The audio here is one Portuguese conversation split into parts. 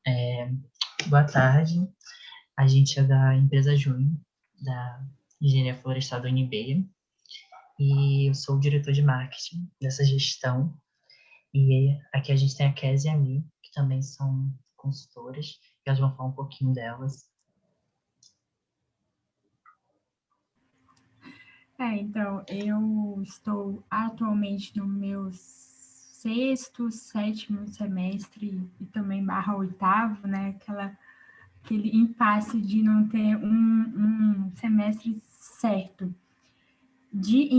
É, boa tarde, a gente é da empresa Júnior, da Engenharia Florestal da UNB, e eu sou o diretor de marketing dessa gestão. E aqui a gente tem a Kézia e a Mi, que também são consultoras, e elas vão falar um pouquinho delas. Então, eu estou atualmente no meu sexto, sétimo semestre e também barra oitavo, né? Aquele impasse de não ter um semestre certo de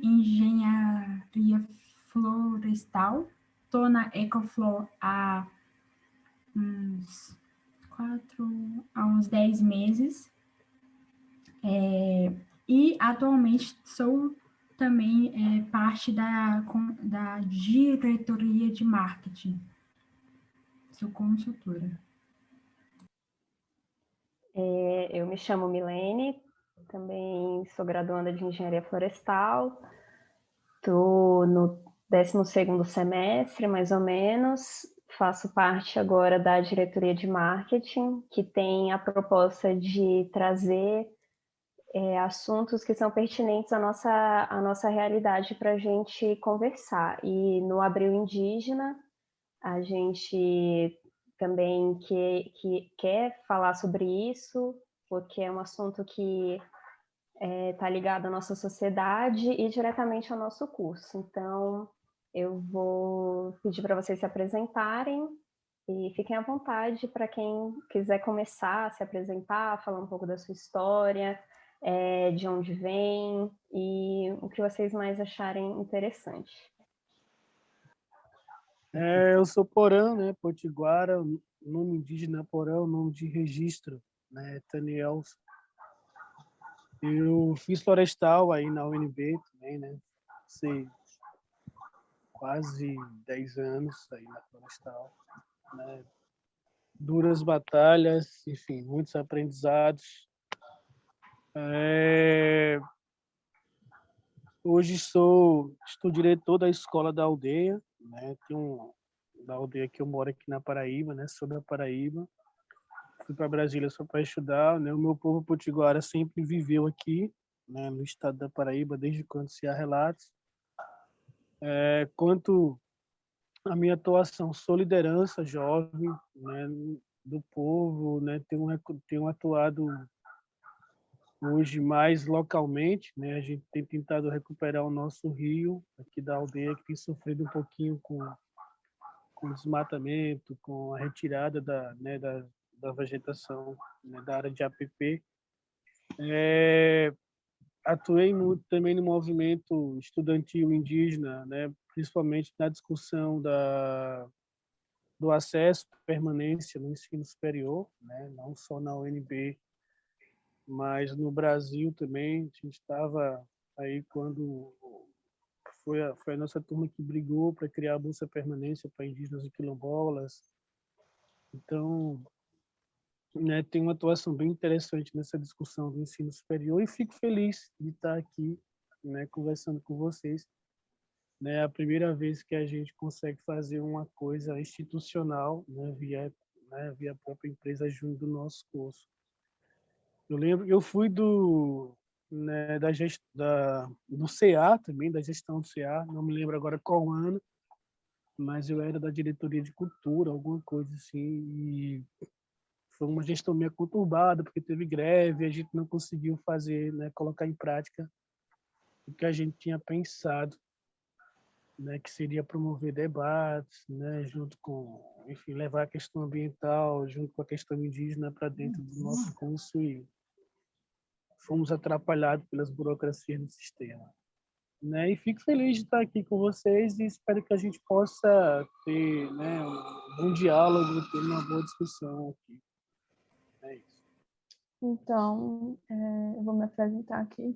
engenharia florestal. Estou na Ecoflor uns há uns 10 meses. E atualmente sou também parte da diretoria de marketing. Sou consultora. Eu me chamo Milene, também sou graduanda de Engenharia Florestal. Estou no 12º semestre, mais ou menos. Faço parte agora da diretoria de marketing, que tem a proposta de trazer assuntos que são pertinentes à nossa realidade para a gente conversar. E no Abril Indígena, a gente também quer falar sobre isso, porque é um assunto que está ligado à nossa sociedade e diretamente ao nosso curso. Então, eu vou pedir para vocês se apresentarem e fiquem à vontade para quem quiser começar a se apresentar, falar um pouco da sua história, de onde vem e o que vocês mais acharem interessante. Eu sou Porã, né, Potiguara, o nome indígena Porã, o nome de registro, né, Taniel. Eu fiz florestal aí na UNB também, né, sei, quase 10 anos aí na florestal, né, duras batalhas, enfim, muitos aprendizados. Hoje estou diretor da escola da aldeia, né, da aldeia que eu moro aqui na Paraíba, né, sou da Paraíba. Fui para Brasília só para estudar, né? O meu povo potiguara sempre viveu aqui, né, no estado da Paraíba, desde quando se há relatos. Quanto à minha atuação, sou liderança jovem, né, do povo, né, tenho atuado hoje mais localmente, né? A gente tem tentado recuperar o nosso rio aqui da aldeia, que tem sofrido um pouquinho com o desmatamento, com a retirada da vegetação, né, da área de APP. Atuei muito também no movimento estudantil indígena, né, principalmente na discussão do acesso à permanência no ensino superior, né, não só na UNB, mas no Brasil também. A gente estava aí quando foi a nossa turma que brigou para criar a Bolsa Permanência para indígenas e quilombolas. Então, né, tem uma atuação bem interessante nessa discussão do ensino superior e fico feliz de estar aqui, né, conversando com vocês. Né, a primeira vez que a gente consegue fazer uma coisa institucional, via a própria empresa junto do nosso curso. Eu lembro, eu fui né, do CA também, da gestão do CA, não me lembro agora qual ano, mas eu era da diretoria de cultura, alguma coisa assim, e foi uma gestão meio conturbada, porque teve greve, a gente não conseguiu fazer, né, colocar em prática o que a gente tinha pensado, né, que seria promover debates, né, junto com, enfim, levar a questão ambiental junto com a questão indígena para dentro do nosso curso, e fomos atrapalhados pelas burocracias do sistema. Né? E fico feliz de estar aqui com vocês e espero que a gente possa ter, né, um bom diálogo, ter uma boa discussão aqui. É isso. Então, eu vou me apresentar aqui.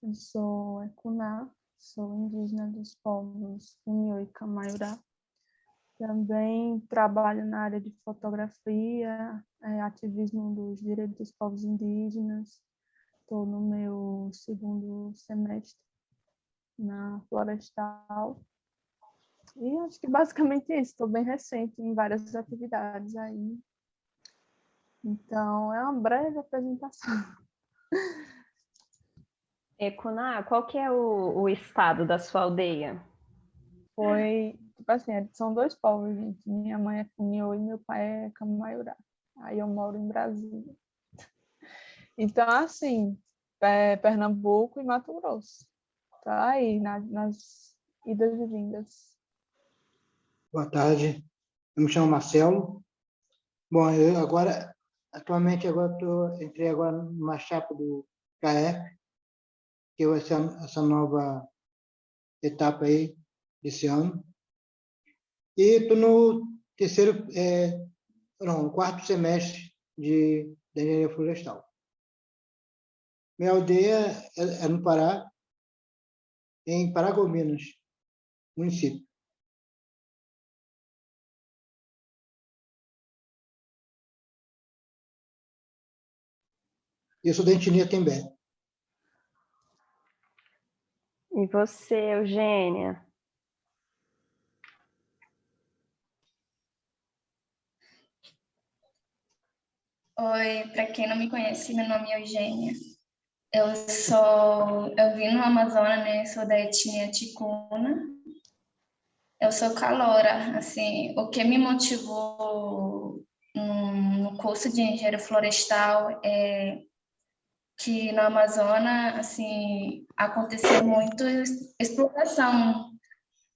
Eu sou Ekuná, sou indígena dos povos Unio e Camaiurá. Também trabalho na área de fotografia, ativismo dos direitos dos povos indígenas. Estou no meu 2º semestre na Florestal. E acho que basicamente é isso. Estou bem recente em várias atividades aí. Então, é uma breve apresentação. Kuná, qual que é o estado da sua aldeia? Foi, tipo assim, são dois povos, gente. Minha mãe é Cunhô e meu pai é Camaiurá. Aí eu moro em Brasília. Então, assim, Pernambuco e Mato Grosso. Tá aí, nas idas e vindas. Boa tarde, eu me chamo Marcelo. Bom, eu agora, atualmente, entrei agora numa chapa do CAEP, que é essa nova etapa aí desse ano. E estou no quarto semestre da engenharia florestal. Minha aldeia é no Pará, em Paragominas, município. Eu sou da etnia Tembé. E você, Eugênia? Oi, para quem não me conhece, meu nome é Eugênia. Eu vim no Amazonas, né? Sou da etnia ticuna. Eu sou caloura, assim, o que me motivou no curso de engenharia florestal é que no Amazonas, assim, acontecia muito exploração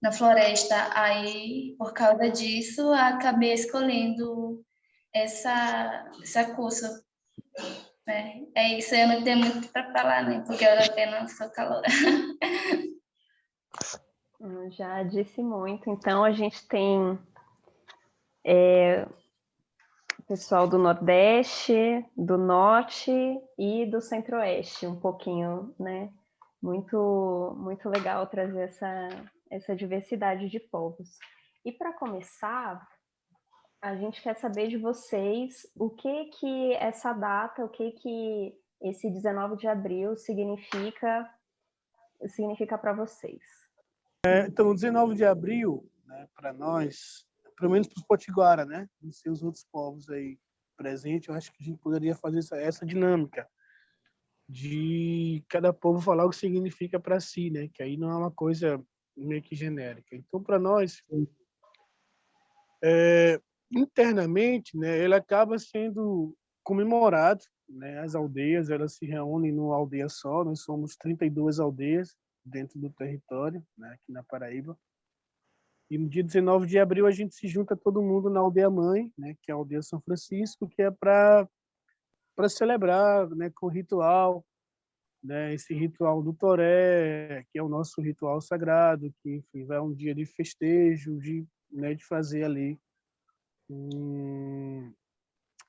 na floresta. Aí, por causa disso, acabei escolhendo essa curso. É isso, eu não tenho muito para falar, né? Porque eu apenas sou caloura. Já disse muito. Então, a gente tem pessoal do Nordeste, do Norte e do Centro-Oeste, um pouquinho, né? Muito, muito legal trazer essa diversidade de povos. E para começar, a gente quer saber de vocês o que essa data, o que esse 19 de abril significa para vocês. Então, 19 de abril, né, para nós, pelo menos para os potiguara, né, e seus outros povos aí presentes, eu acho que a gente poderia fazer essa dinâmica de cada povo falar o que significa para si, né, que aí não é uma coisa meio que genérica. Então, para nós, internamente, né, ele acaba sendo comemorado, né, as aldeias, elas se reúnem numa aldeia só, nós somos 32 aldeias dentro do território, né, aqui na Paraíba. E no dia 19 de abril a gente se junta todo mundo na aldeia mãe, né, que é a aldeia São Francisco, que é para celebrar, né, com o ritual, né, esse ritual do Toré, que é o nosso ritual sagrado, que enfim, vai um dia de festejo, né, de fazer ali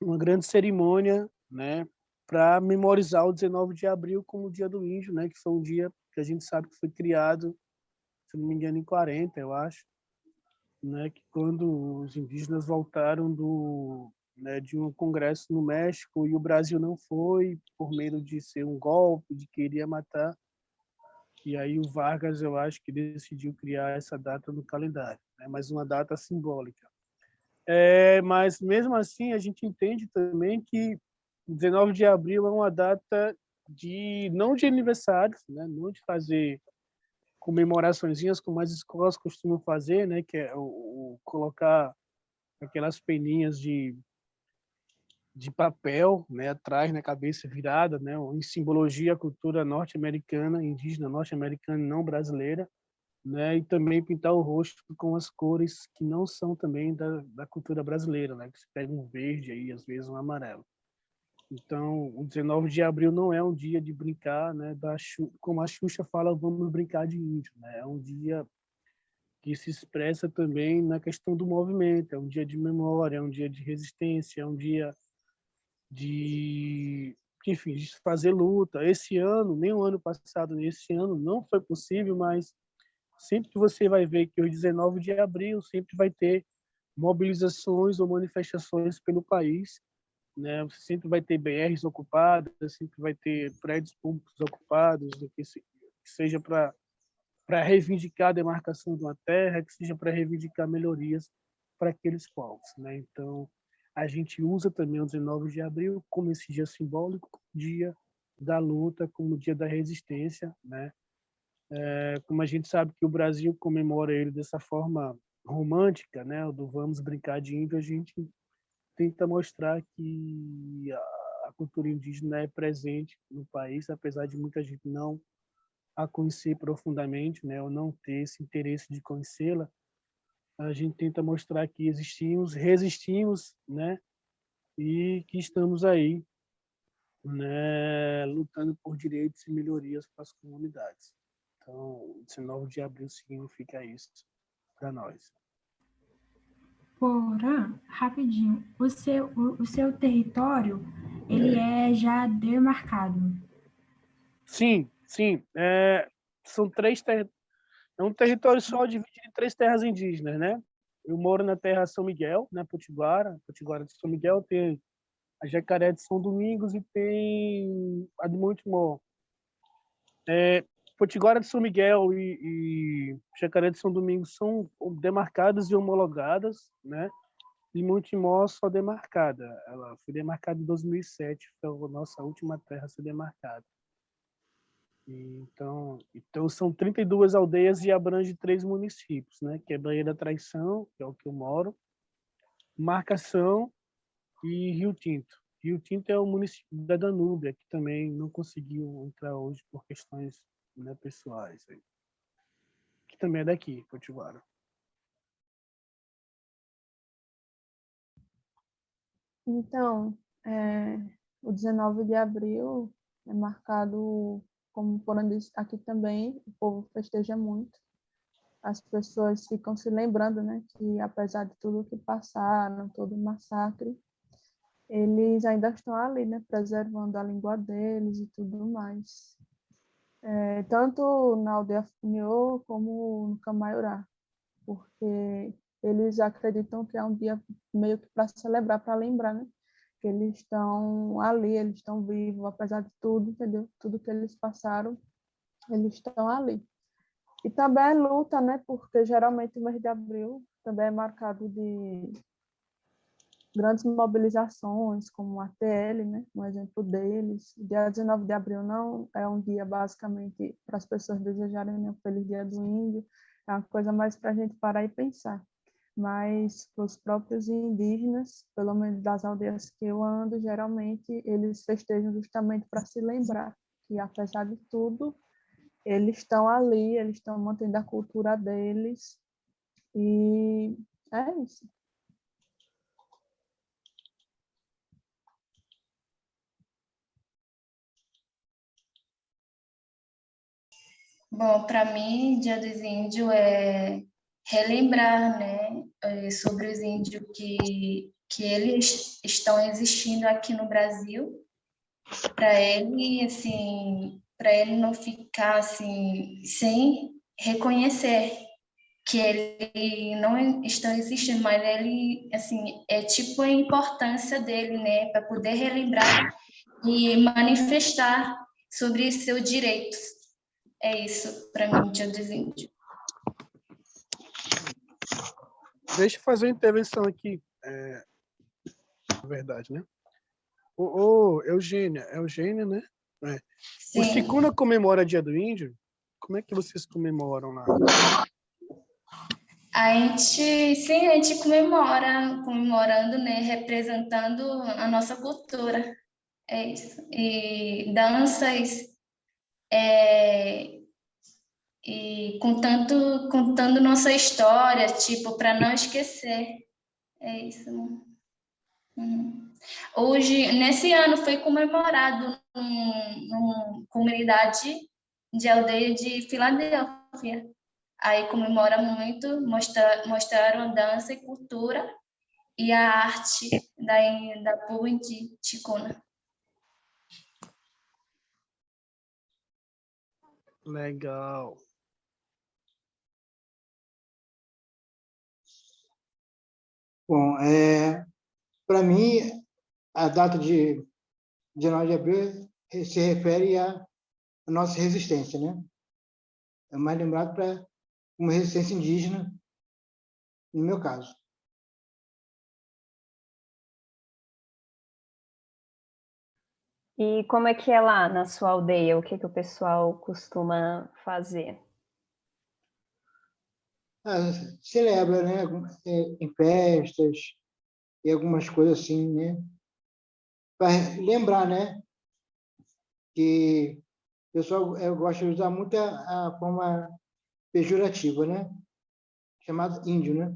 uma grande cerimônia, né, para memorizar o 19 de abril como o Dia do Índio, né, que foi um dia que a gente sabe que foi criado, se não me engano, em 40, eu acho, né, que quando os indígenas voltaram né, de um congresso no México e o Brasil não foi por medo de ser um golpe, de querer matar, e aí o Vargas, eu acho que decidiu criar essa data no calendário, né, mas uma data simbólica. Mas mesmo assim a gente entende também que 19 de abril é uma data não de aniversários, né, não de fazer comemoraçõezinhas como as escolas costumam fazer, né, que é o colocar aquelas peninhas de papel, né, atrás na cabeça virada, né, em simbologia à cultura norte-americana, indígena norte-americana, não brasileira, né, e também pintar o rosto com as cores que não são também da cultura brasileira, né, que se pega um verde aí, às vezes um amarelo. Então, o 19 de abril não é um dia de brincar, né, como a Xuxa fala, vamos brincar de índio, né, é um dia que se expressa também na questão do movimento, é um dia de memória, é um dia de resistência, é um dia enfim, de fazer luta. Esse ano, nem o ano passado, nem esse ano, não foi possível, mas sempre que você vai ver que o 19 de abril sempre vai ter mobilizações ou manifestações pelo país, né? Você sempre vai ter BRs ocupadas, sempre vai ter prédios públicos ocupados, que seja para para reivindicar a demarcação de uma terra, que seja para reivindicar melhorias para aqueles povos, né? Então, a gente usa também o 19 de abril como esse dia simbólico, dia da luta, como dia da resistência, né? Como a gente sabe que o Brasil comemora ele dessa forma romântica, né? Do vamos brincar de índio, a gente tenta mostrar que a cultura indígena é presente no país, apesar de muita gente não a conhecer profundamente, né? Ou não ter esse interesse de conhecê-la. A gente tenta mostrar que existimos, resistimos, né? E que estamos aí, né? Lutando por direitos e melhorias para as comunidades. Então, 19 de abril significa isso para nós. Porã, rapidinho, o seu território, ele é já demarcado? Sim, sim. São é um território só dividido em 3 terras indígenas, né? Eu moro na terra São Miguel, na Potiguara de São Miguel, tem a Jacaré de São Domingos e tem a de Montemor. Potiguara de São Miguel e Jacaré de São Domingos são demarcadas e homologadas, né? E Montemor só demarcada. Ela foi demarcada em 2007, foi a nossa última terra a ser demarcada. Então são 32 aldeias e abrange 3 municípios, né? Que é Banheira da Traição, que é o que eu moro, Marcação e Rio Tinto. Rio Tinto é o município da Danúbia, que também não conseguiu entrar hoje por questões, né, pessoais. Que também é daqui, Potiguara. Então, o 19 de abril é marcado, como Porã disse, aqui também, o povo festeja muito. As pessoas ficam se lembrando, né, que apesar de tudo que passaram, todo o massacre, eles ainda estão ali, né, preservando a língua deles e tudo mais. Tanto na aldeia Funiô como no Camaiorá, porque eles acreditam que é um dia meio que para celebrar, para lembrar, né? Que eles estão ali, eles estão vivos, apesar de tudo, entendeu? Tudo que eles passaram, eles estão ali. E também é luta, né? Porque geralmente o mês de abril também é marcado de grandes mobilizações, como a ATL, né? Um exemplo deles. O dia 19 de abril não é um dia, basicamente, para as pessoas desejarem um feliz dia do índio, é uma coisa mais para a gente parar e pensar. Mas os próprios indígenas, pelo menos das aldeias que eu ando, geralmente eles festejam justamente para se lembrar que, apesar de tudo, eles estão ali, eles estão mantendo a cultura deles, e é isso. Bom, para mim, Dia dos Índios é relembrar, né, sobre os índios que eles estão existindo aqui no Brasil, para ele não ficar assim sem reconhecer que ele não estão existindo, mas ele assim é tipo a importância dele, né, para poder relembrar e manifestar sobre seus direitos. É isso para mim, Dia dos Índios. Deixa eu fazer uma intervenção aqui. Na verdade, né? Eugênia, né? O Sim. Ticuna comemora Dia do Índio? Como é que vocês comemoram lá? A gente comemorando, né, representando a nossa cultura. É isso. E danças, e contando nossa história, tipo, para não esquecer. É isso. Hoje, nesse ano, foi comemorado numa comunidade de aldeia de Filadélfia. Aí comemora muito, mostraram dança e cultura e a arte da povo de Ticuna. Legal. Bom, para mim, a data de 19 de abril se refere à nossa resistência, né? é mais lembrado para uma resistência indígena, no meu caso. E como é que é lá na sua aldeia? O que que o pessoal costuma fazer? Celebra, né? Em festas e algumas coisas assim, né? Para lembrar, né? Que o pessoal gosta de usar muito a forma pejorativa, né? Chamado índio, né?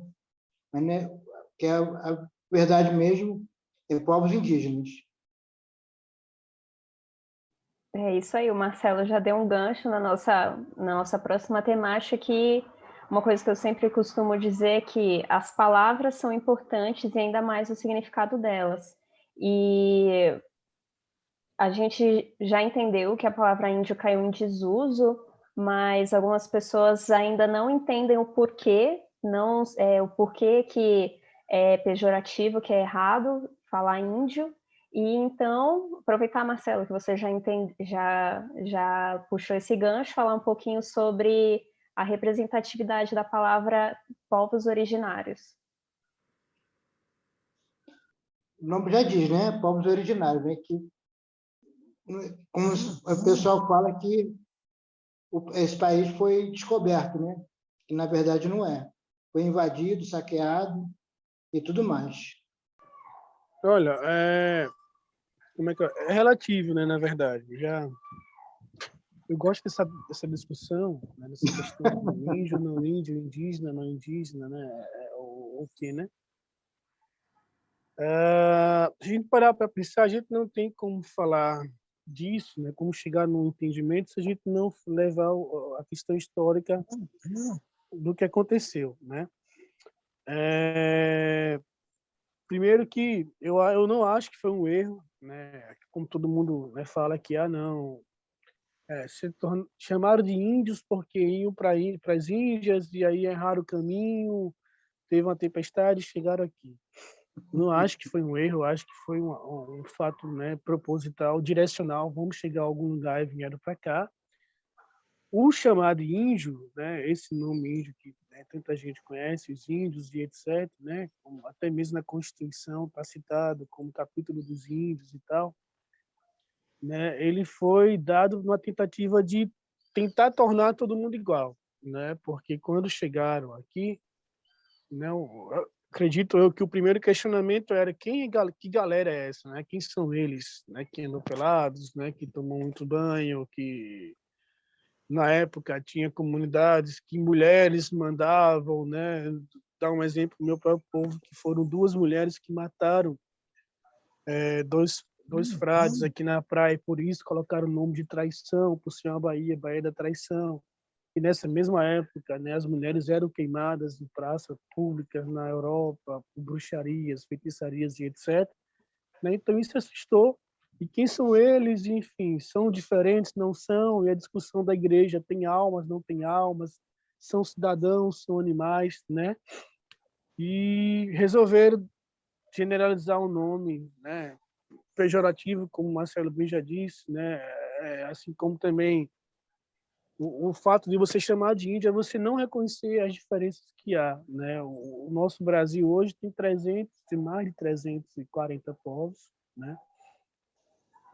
Mas, né? Que é a verdade mesmo é povos indígenas. É isso aí, o Marcelo já deu um gancho na nossa próxima temática, que uma coisa que eu sempre costumo dizer é que as palavras são importantes e ainda mais o significado delas. E a gente já entendeu que a palavra índio caiu em desuso, mas algumas pessoas ainda não entendem o porquê, não, o porquê que é pejorativo, que é errado falar índio. E então, aproveitar, Marcelo, que você já puxou esse gancho, falar um pouquinho sobre a representatividade da palavra povos originários. O nome já diz, né? Povos originários, né? Que, como o pessoal fala que esse país foi descoberto, né? Que na verdade não é. Foi invadido, saqueado e tudo mais. Olha, como é que é relativo, né, na verdade. Eu gosto dessa discussão, né, dessa questão do índio, não índio, indígena, não indígena, né, o que, né? Se a gente parar para pensar, a gente não tem como falar disso, né, como chegar num entendimento se a gente não levar a questão histórica do que aconteceu, né? Primeiro que eu não acho que foi um erro, né? Como todo mundo, né, fala que não, chamaram de índios porque iam para as Índias e aí erraram o caminho, teve uma tempestade e chegaram aqui. Não acho que foi um erro, acho que foi um fato, né, proposital, direcional. Vamos chegar a algum lugar e vieram para cá. O chamado índio, né, esse nome índio que, né, tanta gente conhece, os índios e etc., né, até mesmo na Constituição está citado como capítulo dos índios e tal, né, ele foi dado numa tentativa de tentar tornar todo mundo igual, né, porque quando chegaram aqui, né, acredito eu que o primeiro questionamento era que galera é essa, né, quem são eles, né, que andam pelados, né, que tomam muito banho, que na época tinha comunidades que mulheres mandavam, né? Dar um exemplo do meu próprio povo, que foram 2 mulheres que mataram dois frades aqui na praia, e por isso colocaram o nome de traição, por ser uma Baía da Traição. E nessa mesma época, né, as mulheres eram queimadas em praças públicas na Europa, por bruxarias, feitiçarias e etc. Né? Então isso assustou. E quem são eles? Enfim, são diferentes, não são? E a discussão da igreja, tem almas, não tem almas? São cidadãos, são animais, né? E resolveram generalizar um nome, né, pejorativo, como o Marcelo bem já disse, né? Assim como também o fato de você chamar de Índia é você não reconhecer as diferenças que há, né? O nosso Brasil hoje tem mais de 340 povos, né?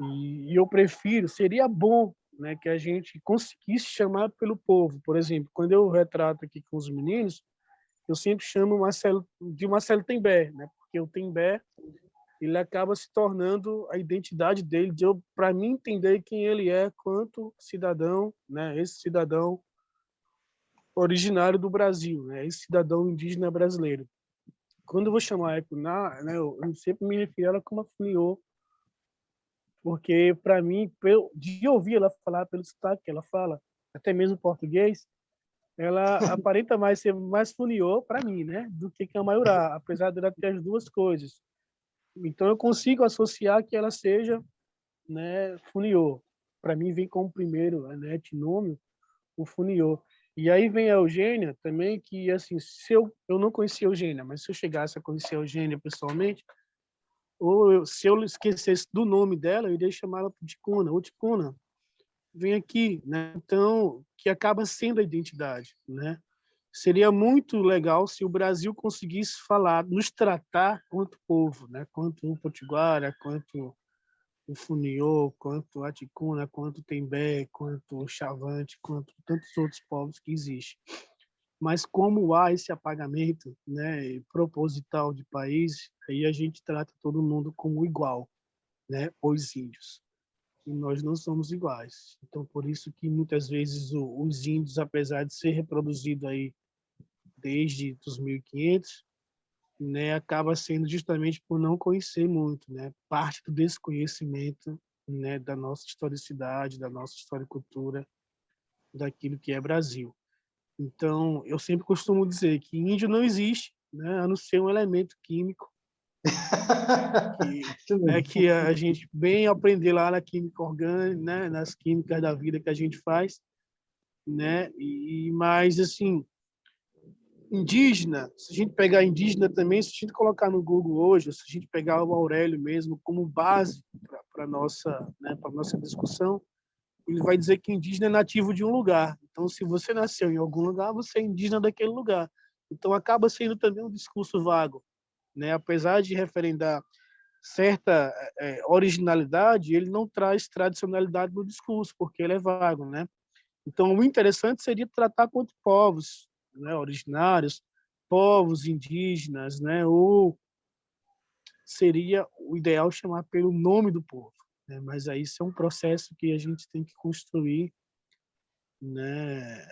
E eu prefiro, seria bom, né, que a gente conseguisse chamar pelo povo. Por exemplo, quando eu retrato aqui com os meninos, eu sempre chamo de Marcelo Tembé, né? Porque o Tembé, ele acaba se tornando a identidade dele, para mim entender quem ele é quanto cidadão, né? Esse cidadão originário do Brasil, né? Esse cidadão indígena brasileiro. Quando eu vou chamar a Ecuná, né, eu sempre me refiro a ela como a Funiô, porque para mim, de ouvir ela falar pelo sotaque que ela fala, até mesmo português, ela aparenta mais ser mais Funiô para mim, né, do que Camaiurá, apesar dela ter as duas coisas. Então eu consigo associar que ela seja, né, Funiô. Para mim vem como primeiro, né, etnônimo, o Funiô. E aí vem a Eugênia também, que assim, se eu não conhecia a Eugênia, mas se eu chegasse a conhecer a Eugênia pessoalmente, se eu esquecesse do nome dela, eu iria chamar ela de Ticuna, ou Ticuna. vem aqui, né? Então, que acaba sendo a identidade, né? Seria muito legal se o Brasil conseguisse falar, nos tratar quanto povo, né? Quanto o Potiguara, quanto o Funiô, quanto a Ticuna, quanto o Tembé, quanto o Xavante, quanto tantos outros povos que existem. Mas como há esse apagamento, né, proposital de país, aí a gente trata todo mundo como igual, né, os índios. E nós não somos iguais. Então, por isso que muitas vezes os índios, apesar de ser reproduzido aí desde os 1500, né, acaba sendo justamente por não conhecer muito, né, parte do desconhecimento, né, da nossa historicidade, da nossa história e cultura, daquilo que é Brasil. Então, eu sempre costumo dizer que índio não existe, né, a não ser um elemento químico que a gente bem aprender lá na química orgânica, né, nas químicas da vida que a gente faz, né, mas assim, indígena, se a gente pegar indígena também, se a gente colocar no Google hoje, se a gente pegar o Aurélio mesmo como base para nossa, né, para nossa discussão, ele vai dizer que indígena é nativo de um lugar. Então, se você nasceu em algum lugar, você é indígena daquele lugar. Então, acaba sendo também um discurso vago, né? Apesar de referendar certa originalidade, ele não traz tradicionalidade no discurso, porque ele é vago, né? Então, o interessante seria tratar quanto povos, né, originários, povos indígenas, né? Ou seria o ideal chamar pelo nome do povo, né? Mas aí isso é um processo que a gente tem que construir, né,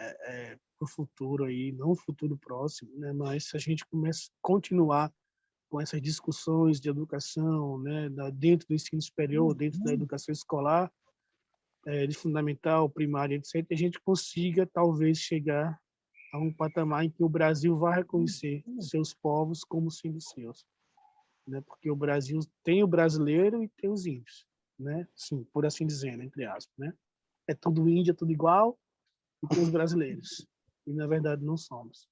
para o futuro aí, não o futuro próximo, né? Mas se a gente continuar com essas discussões de educação, né, dentro do ensino superior, dentro da educação escolar, de fundamental, primária, etc., a gente consiga talvez chegar a um patamar em que o Brasil vai reconhecer seus povos como sendo seus, né? Porque o Brasil tem o brasileiro e tem os índios, né? Sim, por assim dizer, entre aspas, né? É tudo índio, é tudo igual, e tem os brasileiros. E na verdade não somos.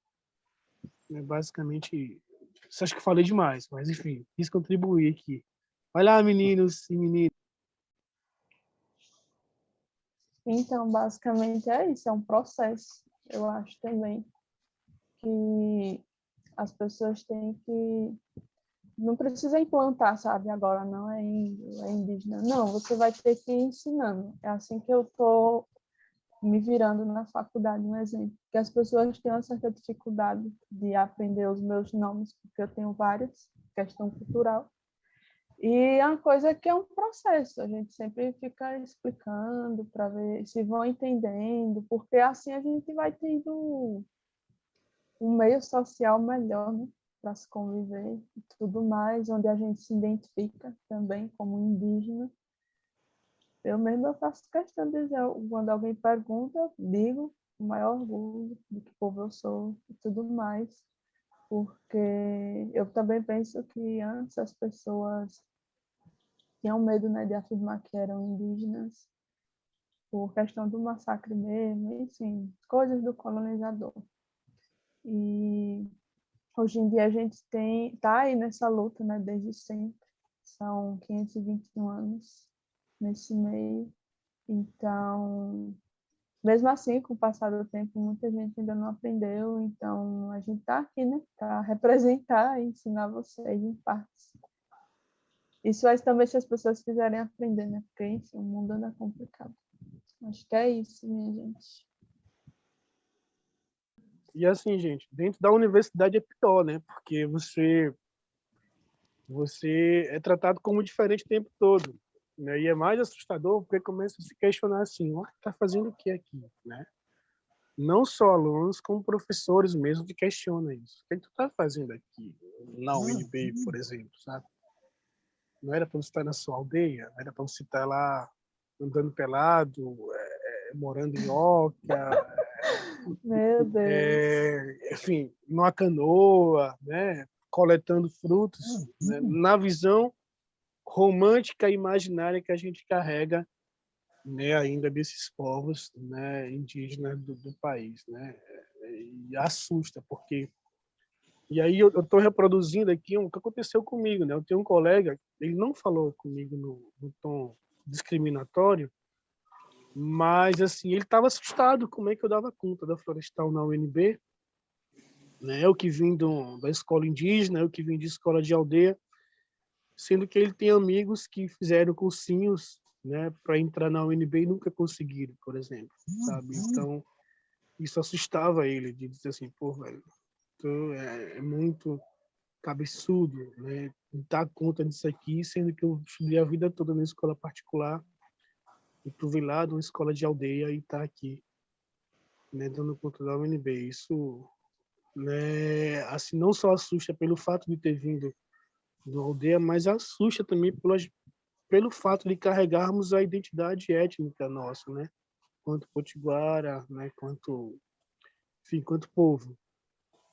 É basicamente, acho que falei demais, mas enfim, quis contribuir aqui. Vai lá, meninos e meninas. Então, basicamente é isso, é um processo. Eu acho também que as pessoas têm que... Não precisa implantar, sabe? Agora não é índio, é indígena. Não, você vai ter que ir ensinando. É assim que eu estou me virando na faculdade, um exemplo. Que as pessoas têm uma certa dificuldade de aprender os meus nomes, porque eu tenho vários, questão cultural. E é uma coisa que é um processo, a gente sempre fica explicando para ver se vão entendendo, porque assim a gente vai tendo um meio social melhor, né, para se conviver e tudo mais, onde a gente se identifica também como indígena. Eu mesma faço questão de dizer, quando alguém pergunta, eu digo o maior orgulho de que povo eu sou e tudo mais, porque eu também penso que antes as pessoas tinham medo, né, de afirmar que eram indígenas, por questão do massacre mesmo, enfim, coisas do colonizador. E hoje em dia a gente tá aí nessa luta, né, desde sempre. São 521 anos nesse meio. Então, mesmo assim, com o passar do tempo, muita gente ainda não aprendeu. Então, a gente está aqui, né, para representar e ensinar vocês em partes. Isso faz também se as pessoas quiserem aprender, né? Porque, enfim, o mundo anda complicado. Acho que é isso, minha gente. E assim, gente, dentro da universidade é pior, né? Porque você é tratado como diferente o tempo todo, né? E é mais assustador porque começa a se questionar assim, tá fazendo o que aqui, né? Não só alunos, como professores mesmo que questionam isso. O que tu tá fazendo aqui na UNB, por exemplo, sabe? Não era para você estar na sua aldeia, era para você estar lá andando pelado, morando em oca, Meu Deus. enfim, numa canoa, né? Coletando frutos, né? Na visão romântica e imaginária que a gente carrega, né, ainda desses povos, né, indígenas do país, né? E assusta, porque... E aí eu estou reproduzindo aqui o que aconteceu comigo, né? Eu tenho um colega, ele não falou comigo no tom discriminatório, Mas, assim, ele estava assustado como é que eu dava conta da florestal na UNB, né? Eu que vim da escola indígena, eu que vim de escola de aldeia, sendo que ele tem amigos que fizeram cursinhos, né, para entrar na UNB e nunca conseguiram, por exemplo, sabe? Então, isso assustava ele, de dizer assim, pô, velho, tu é muito cabeçudo, né, dar conta disso aqui, sendo que eu estudei a vida toda na escola particular, e tu vem lá de uma escola de aldeia e tá aqui, né, dando conta da UNB. Isso, né, assim, não só assusta pelo fato de ter vindo do aldeia, mas assusta também pelo fato de carregarmos a identidade étnica nossa, né, quanto potiguara, né, enfim, quanto povo.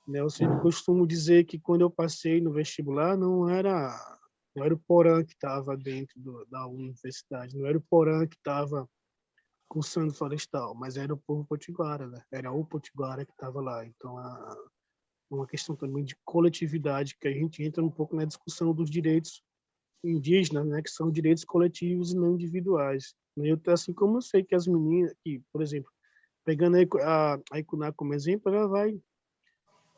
Né? Eu sempre costumo dizer que quando eu passei no vestibular não era o Porã que estava dentro da universidade, não era o Porã que estava cursando florestal, mas era o povo potiguara, né? Era o potiguara que estava lá. Então, uma questão também de coletividade, que a gente entra um pouco na discussão dos direitos indígenas, né? Que são direitos coletivos e não individuais. Assim como eu sei que as meninas, que, por exemplo, pegando a Ikuná como exemplo, ela vai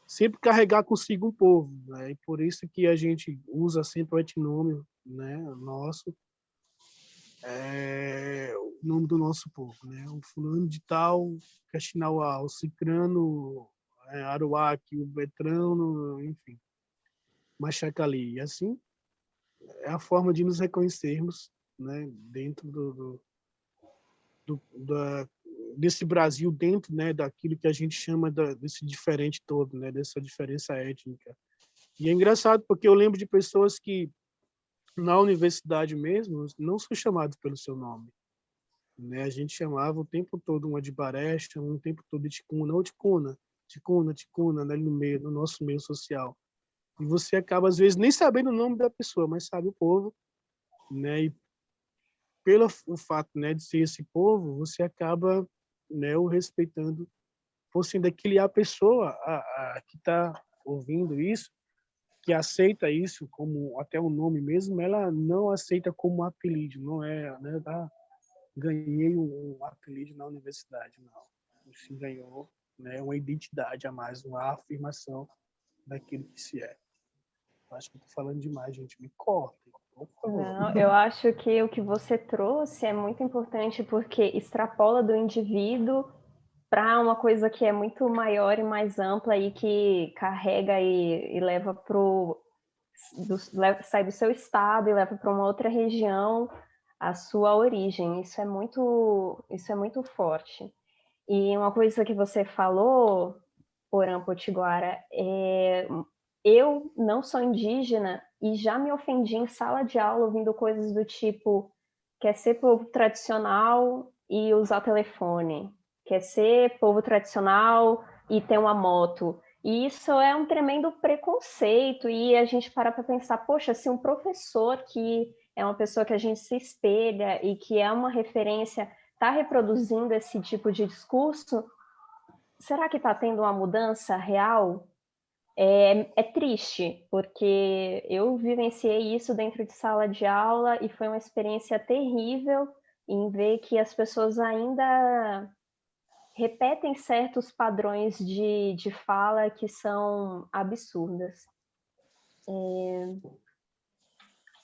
sempre carregar consigo um povo, né? E por isso que a gente usa sempre o etnônimo, né, nosso, o nome do nosso povo, né? O fulano de tal, Caxinauá, o Cicrano, Aruaque, o Betrano, enfim, Machacali. E assim é a forma de nos reconhecermos, né, dentro da desse Brasil, dentro, né, daquilo que a gente chama desse diferente todo, né, dessa diferença étnica. E é engraçado porque eu lembro de pessoas que na universidade mesmo não são chamados pelo seu nome, né? A gente chamava o tempo todo uma de Baresta, um tempo todo de Ticuna, ou Ticuna, Ticuna, Ticuna, né, no nosso meio social. E você acaba às vezes nem sabendo o nome da pessoa, mas sabe o povo, né? E pelo o fato, né, de ser esse povo, você acaba, né, o respeitando por sendo aquele a pessoa que está ouvindo isso, que aceita isso como até o nome mesmo, ela não aceita como apelido, não é, né, ganhei um apelido na universidade, não. Você ganhou, né, uma identidade a mais, uma afirmação daquilo que se é. Acho que eu tô falando demais, gente, me cortem, por favor. Não, eu acho que o que você trouxe é muito importante porque extrapola do indivíduo para uma coisa que é muito maior e mais ampla e que carrega e leva sai do seu estado e leva para uma outra região a sua origem. Isso é muito forte. E uma coisa que você falou, Porã Potiguara, eu não sou indígena e já me ofendi em sala de aula ouvindo coisas do tipo quer ser povo tradicional e usar telefone, quer ser povo tradicional e ter uma moto. E isso é um tremendo preconceito e a gente para pensar, poxa, se um professor que é uma pessoa que a gente se espelha e que é uma referência está reproduzindo esse tipo de discurso, será que está tendo uma mudança real? É triste, porque eu vivenciei isso dentro de sala de aula e foi uma experiência terrível em ver que as pessoas ainda repetem certos padrões de fala que são absurdas.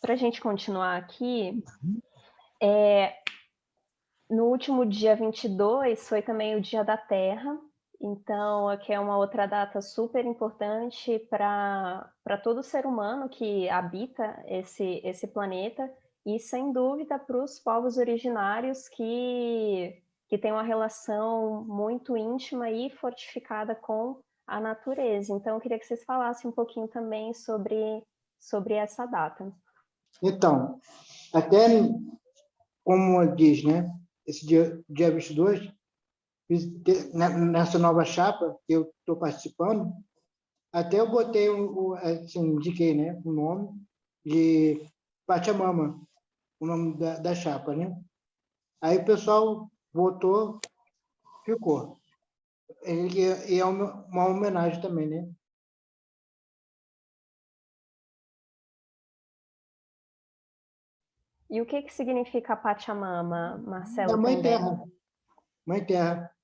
Para a gente continuar aqui, no último dia 22 foi também o Dia da Terra, então aqui é uma outra data super importante para todo ser humano que habita esse planeta e, sem dúvida, para os povos originários que têm uma relação muito íntima e fortificada com a natureza. Então, eu queria que vocês falassem um pouquinho também sobre essa data. Então, até como diz, né? Esse dia 22, nessa nova chapa que eu estou participando, até eu botei, assim, indiquei, né, o nome de Pachamama, o nome da chapa, né? Aí o pessoal votou, ficou. E é uma homenagem também, né? E o que significa Pachamama, É Marcelo, Mãe também? Terra. Mãe Terra.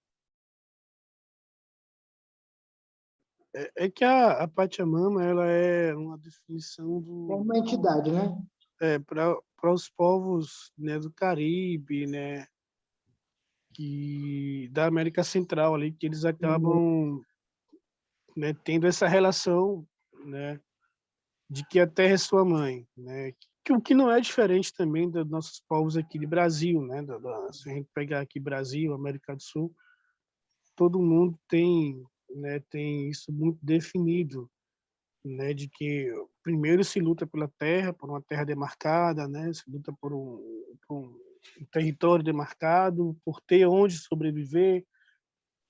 É que a Pachamama, ela é uma definição É uma entidade, né? para os povos, né, do Caribe, né, da América Central ali, que eles acabam, né, tendo essa relação, né, de que a terra é sua mãe, né, o que não é diferente também dos nossos povos aqui de Brasil, né, se a gente pegar aqui Brasil, América do Sul, todo mundo tem, né, tem isso muito definido, né, de que primeiro se luta pela terra, por uma terra demarcada, né, se luta por um território demarcado, por ter onde sobreviver,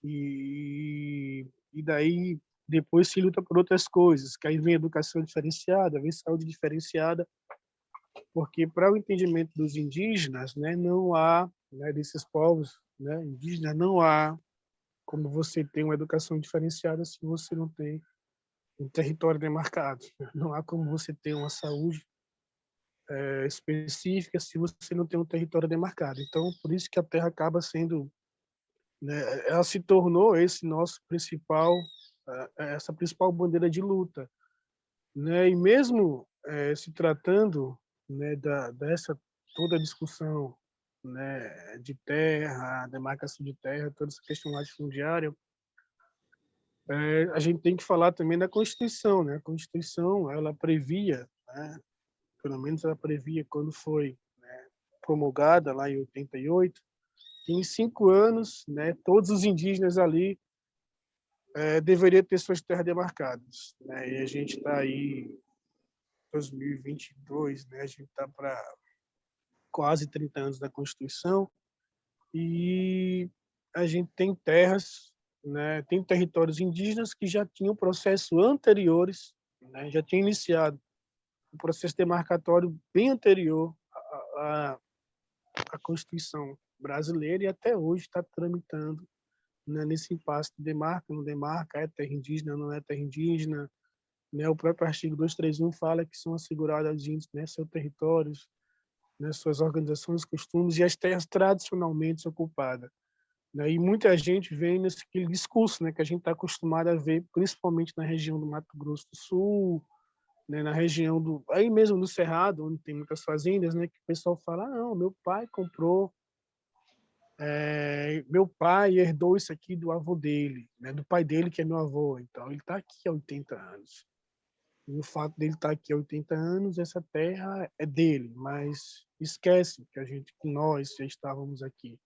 e daí depois se luta por outras coisas, que aí vem educação diferenciada, vem saúde diferenciada, porque para o entendimento dos indígenas, né, não há, né, desses povos, né, indígenas, não há como você ter uma educação diferenciada se você não tem um território demarcado. Não há como você ter uma saúde específica se você não tem um território demarcado. Então, por isso que a terra acaba sendo, né, ela se tornou esse nosso principal, essa principal bandeira de luta, né? E mesmo se tratando, né, dessa toda a discussão, né, de terra, demarcação de terra, toda essa questão latifundiária, a gente tem que falar também da Constituição, né? A Constituição, ela previa, né, pelo menos ela previa quando foi, né, promulgada lá em 88, que em 5 anos, né, todos os indígenas ali deveriam ter suas terras demarcadas, né? E a gente está aí em 2022, né? A gente está para quase 30 anos da Constituição e a gente tem terras, né, tem territórios indígenas que já tinham processos anteriores, né, já tinha iniciado um processo demarcatório bem anterior à Constituição brasileira e até hoje está tramitando, né, nesse impasse de demarca, não demarca, é terra indígena, não é terra indígena, né? O próprio artigo 231 fala que são assegurados aos índios, né, seus territórios, né, suas organizações, costumes e as terras tradicionalmente ocupadas, né? E muita gente vem nesse discurso, né, que a gente está acostumado a ver, principalmente na região do Mato Grosso do Sul, né, na região aí mesmo do Cerrado, onde tem muitas fazendas, né, que o pessoal fala, não, meu pai comprou, meu pai herdou isso aqui do avô dele, né, do pai dele, que é meu avô, então ele está aqui há 80 anos. E o fato dele estar aqui há 80 anos, essa terra é dele, mas esquece que nós já estávamos aqui,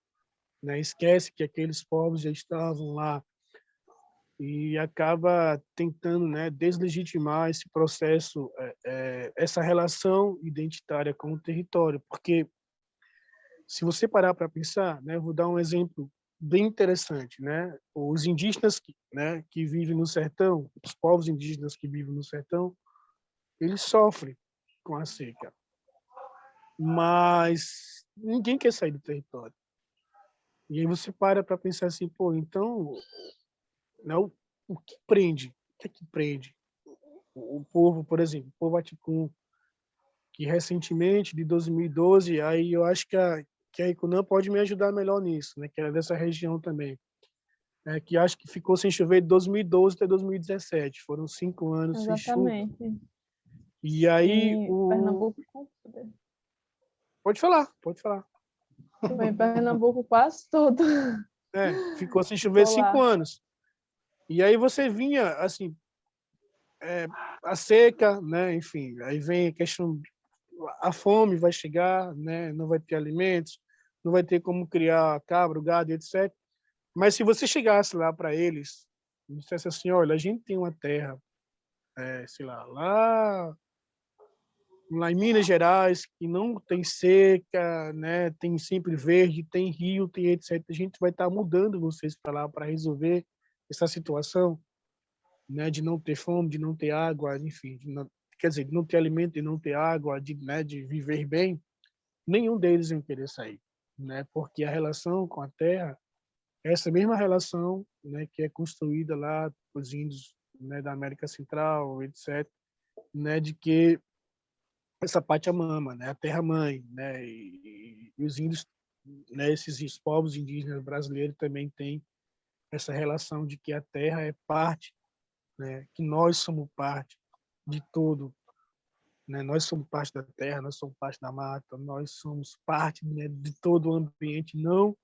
né? Esquece que aqueles povos já estavam lá e acaba tentando, né, deslegitimar esse processo, essa relação identitária com o território, porque se você parar para pensar, né, eu vou dar um exemplo bem interessante, né? Os indígenas que vivem no sertão, os povos indígenas que vivem no sertão, eles sofrem com a seca, mas ninguém quer sair do território. E aí você para pensar assim, pô, então, né, o que prende? O que é que prende? O povo, por exemplo, o povo Aticum, que recentemente, de 2012, aí eu acho que a Icunã pode me ajudar melhor nisso, né, que era dessa região também, né, que acho que ficou sem chover de 2012 até 2017, foram 5 anos sem chuva. Exatamente. E aí, Em Pernambuco, pode falar, pode falar. foi em Pernambuco quase todo. Ficou sem chover Ficou 5 lá. anos. E aí você vinha, assim, a seca, né? Enfim, aí vem a questão, a fome vai chegar, né? Não vai ter alimentos, não vai ter como criar cabra, gado, etc. Mas se você chegasse lá para eles e dissesse assim, olha, a gente tem uma terra, sei lá em Minas Gerais, que não tem seca, né? Tem sempre verde, tem rio, tem etc. A gente vai estar mudando vocês para lá para resolver essa situação, né, de não ter fome, de não ter água, enfim, quer dizer, de não ter alimento, de não ter água, de viver bem, nenhum deles vai querer sair, né, porque a relação com a terra é essa mesma relação, né, que é construída lá os índios, né, da América Central, etc., né, de que essa Pachamama, né, a terra-mãe, né, e os índios, né, esses povos indígenas brasileiros também têm essa relação de que a terra é parte, né, que nós somos parte de tudo, né, nós somos parte da terra, nós somos parte da mata, nós somos parte, né, de todo o ambiente, não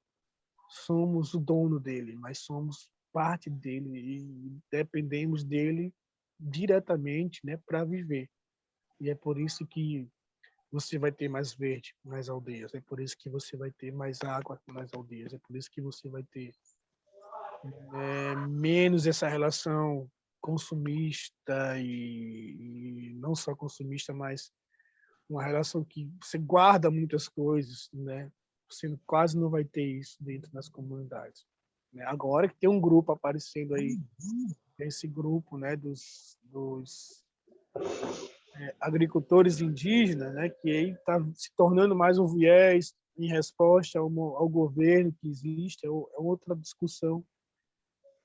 somos o dono dele, mas somos parte dele e dependemos dele diretamente, né, para viver. E é por isso que você vai ter mais verde nas aldeias, é por isso que você vai ter mais água nas aldeias, é por isso que você vai ter menos essa relação consumista e não só consumista, mas uma relação que você guarda muitas coisas, né? Você quase não vai ter isso dentro das comunidades. Né? Agora que tem um grupo aparecendo aí, esse grupo, né, dos agricultores indígenas, né, que aí está se tornando mais um viés em resposta ao governo que existe, é outra discussão,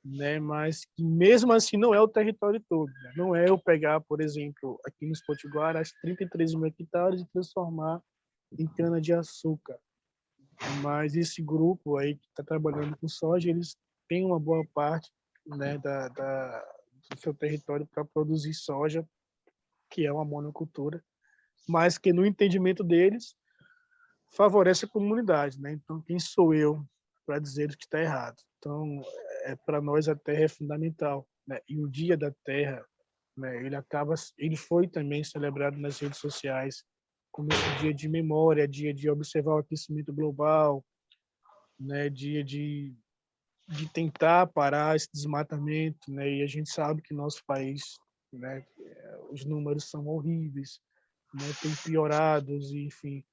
né, mas que mesmo assim não é o território todo. Né? Não é eu pegar, por exemplo, aqui nos Potiguara, as 33 mil hectares e transformar em cana-de-açúcar. Mas esse grupo aí que está trabalhando com soja, eles têm uma boa parte, né, do seu território para produzir soja, que é uma monocultura, mas que no entendimento deles favorece a comunidade, né? Então quem sou eu para dizer que está errado? Então para nós a terra é fundamental, né? E o Dia da Terra, né, ele foi também celebrado nas redes sociais como esse dia de memória, dia de observar o aquecimento global, né, dia de tentar parar esse desmatamento, né? E a gente sabe que nosso país, né, os números são horríveis, né? Tem piorados, enfim,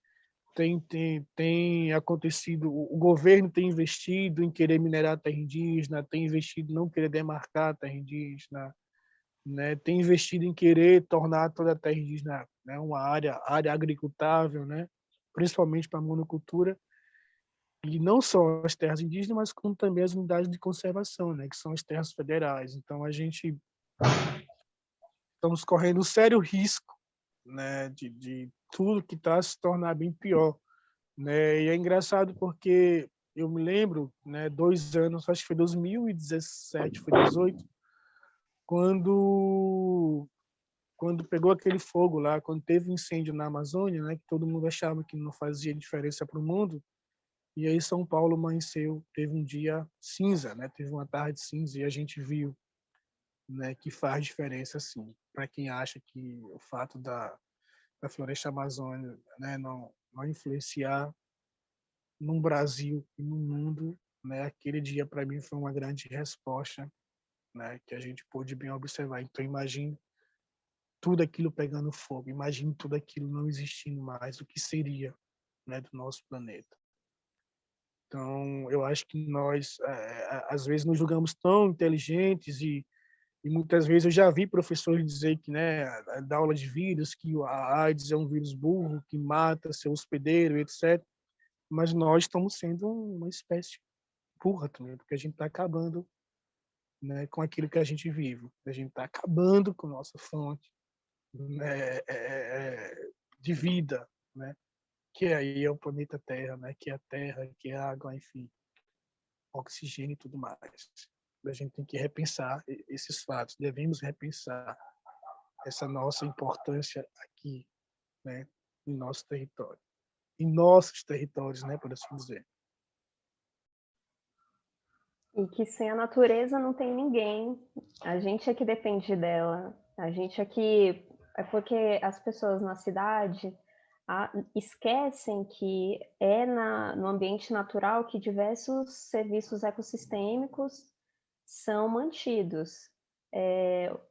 tem acontecido, o governo tem investido em querer minerar a terra indígena, tem investido em não querer demarcar a terra indígena, né? Tem investido em querer tornar toda a terra indígena, né, uma área agricultável, né? Principalmente para a monocultura. E não só as terras indígenas, mas como também as unidades de conservação, né, que são as terras federais. Então, a gente estamos correndo um sério risco, né, de tudo que está se tornar bem pior. Né? E é engraçado porque eu me lembro, né, 2 anos, acho que foi 2017, foi 2018, quando pegou aquele fogo lá, quando teve um incêndio na Amazônia, né, que todo mundo achava que não fazia diferença para o mundo. E aí São Paulo amanheceu, teve um dia cinza, né? Teve uma tarde cinza e a gente viu, né, que faz diferença sim. Para quem acha que o fato da floresta amazônica, né, não influenciar no Brasil e no mundo, né? Aquele dia para mim foi uma grande resposta, né, que a gente pôde bem observar. Então imagine tudo aquilo pegando fogo, imagine tudo aquilo não existindo mais, o que seria, né, do nosso planeta. Então, eu acho que nós, às vezes, nos julgamos tão inteligentes e muitas vezes eu já vi professores dizer que, né, da aula de vírus, que a AIDS é um vírus burro, que mata seu hospedeiro, etc. Mas nós estamos sendo uma espécie burra também, porque a gente está acabando, né, com aquilo que a gente vive. A gente está acabando com nossa fonte, né, de vida, né, que aí é o planeta Terra, né, que é a terra, que é a água, enfim. Oxigênio e tudo mais. A gente tem que repensar esses fatos, devemos repensar essa nossa importância aqui, né, em nosso território, em nossos territórios, né, por assim dizer. E que sem a natureza não tem ninguém, a gente é que depende dela, a gente é que... É porque as pessoas na cidade esquecem que é no ambiente natural que diversos serviços ecossistêmicos são mantidos.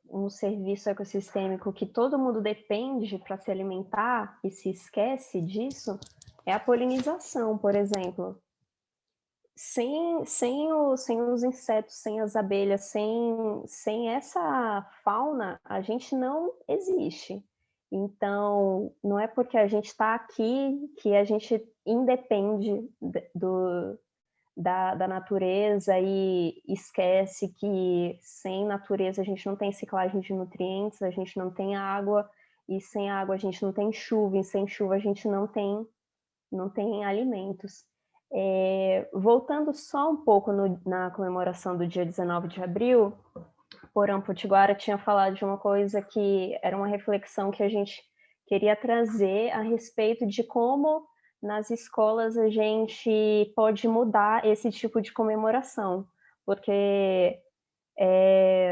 Um serviço ecossistêmico que todo mundo depende para se alimentar e se esquece disso é a polinização, por exemplo. Sem os insetos, sem as abelhas, sem essa fauna, a gente não existe. Então, não é porque a gente está aqui que a gente independe da natureza e esquece que sem natureza a gente não tem ciclagem de nutrientes, a gente não tem água e sem água a gente não tem chuva, e sem chuva a gente não tem alimentos. Voltando só um pouco na comemoração do dia 19 de abril, Porã Potiguara tinha falado de uma coisa que era uma reflexão que a gente queria trazer a respeito de como nas escolas a gente pode mudar esse tipo de comemoração, porque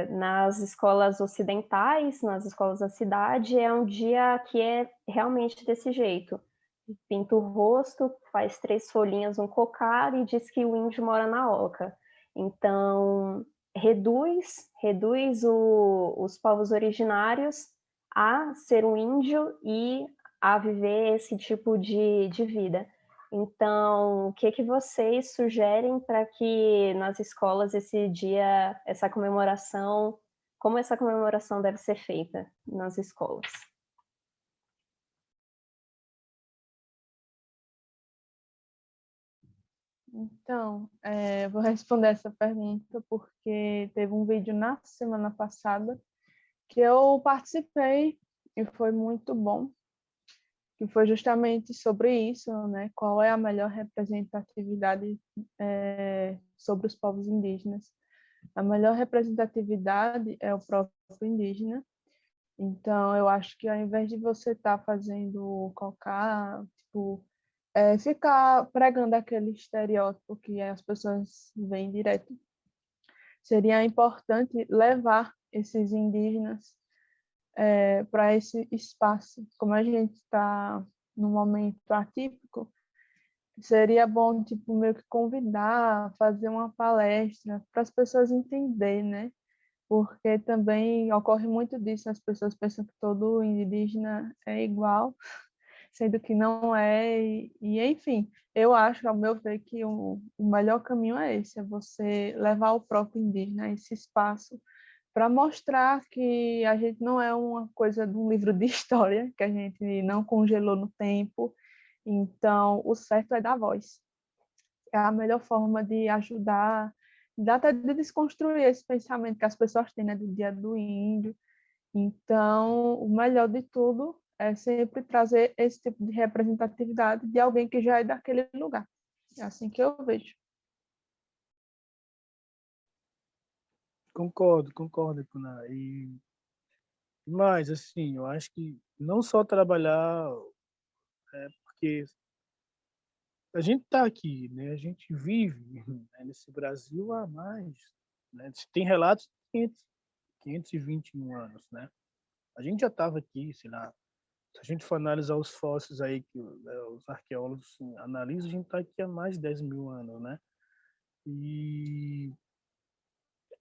nas escolas ocidentais, nas escolas da cidade, é um dia que é realmente desse jeito. Pinta o rosto, faz 3 folhinhas, um cocar e diz que o índio mora na oca. Então, reduz os povos originários a ser um índio e a viver esse tipo de vida. Então, o que vocês sugerem para que nas escolas esse dia, como essa comemoração deve ser feita nas escolas? Então, vou responder essa pergunta porque teve um vídeo na semana passada que eu participei e foi muito bom, que foi justamente sobre isso, né? Qual é a melhor representatividade sobre os povos indígenas? A melhor representatividade é o próprio indígena. Então, eu acho que ao invés de você estar fazendo qualquer, tipo, ficar pregando aquele estereótipo que as pessoas veem direto, seria importante levar esses indígenas para esse espaço. Como a gente está num momento atípico, seria bom, tipo, meio que convidar, fazer uma palestra para as pessoas entenderem, né? Porque também ocorre muito disso, as pessoas pensam que todo indígena é igual, sendo que não é, enfim, eu acho, ao meu ver, que o melhor caminho é esse, é você levar o próprio indígena a esse espaço para mostrar que a gente não é uma coisa de um livro de história, que a gente não congelou no tempo, então o certo é dar voz. É a melhor forma de ajudar, até de desconstruir esse pensamento que as pessoas têm, né, do Dia do Índio. Então, o melhor de tudo é sempre trazer esse tipo de representatividade de alguém que já é daquele lugar. É assim que eu vejo. Concordo, Kuna. Mas, assim, eu acho que não só trabalhar, porque a gente está aqui, né? A gente vive, né, nesse Brasil há mais, né? Tem relatos de 521 anos, né? A gente já estava aqui, sei lá, se a gente for analisar os fósseis aí que os arqueólogos assim, analisam, a gente está aqui há mais de 10 mil anos, né? E,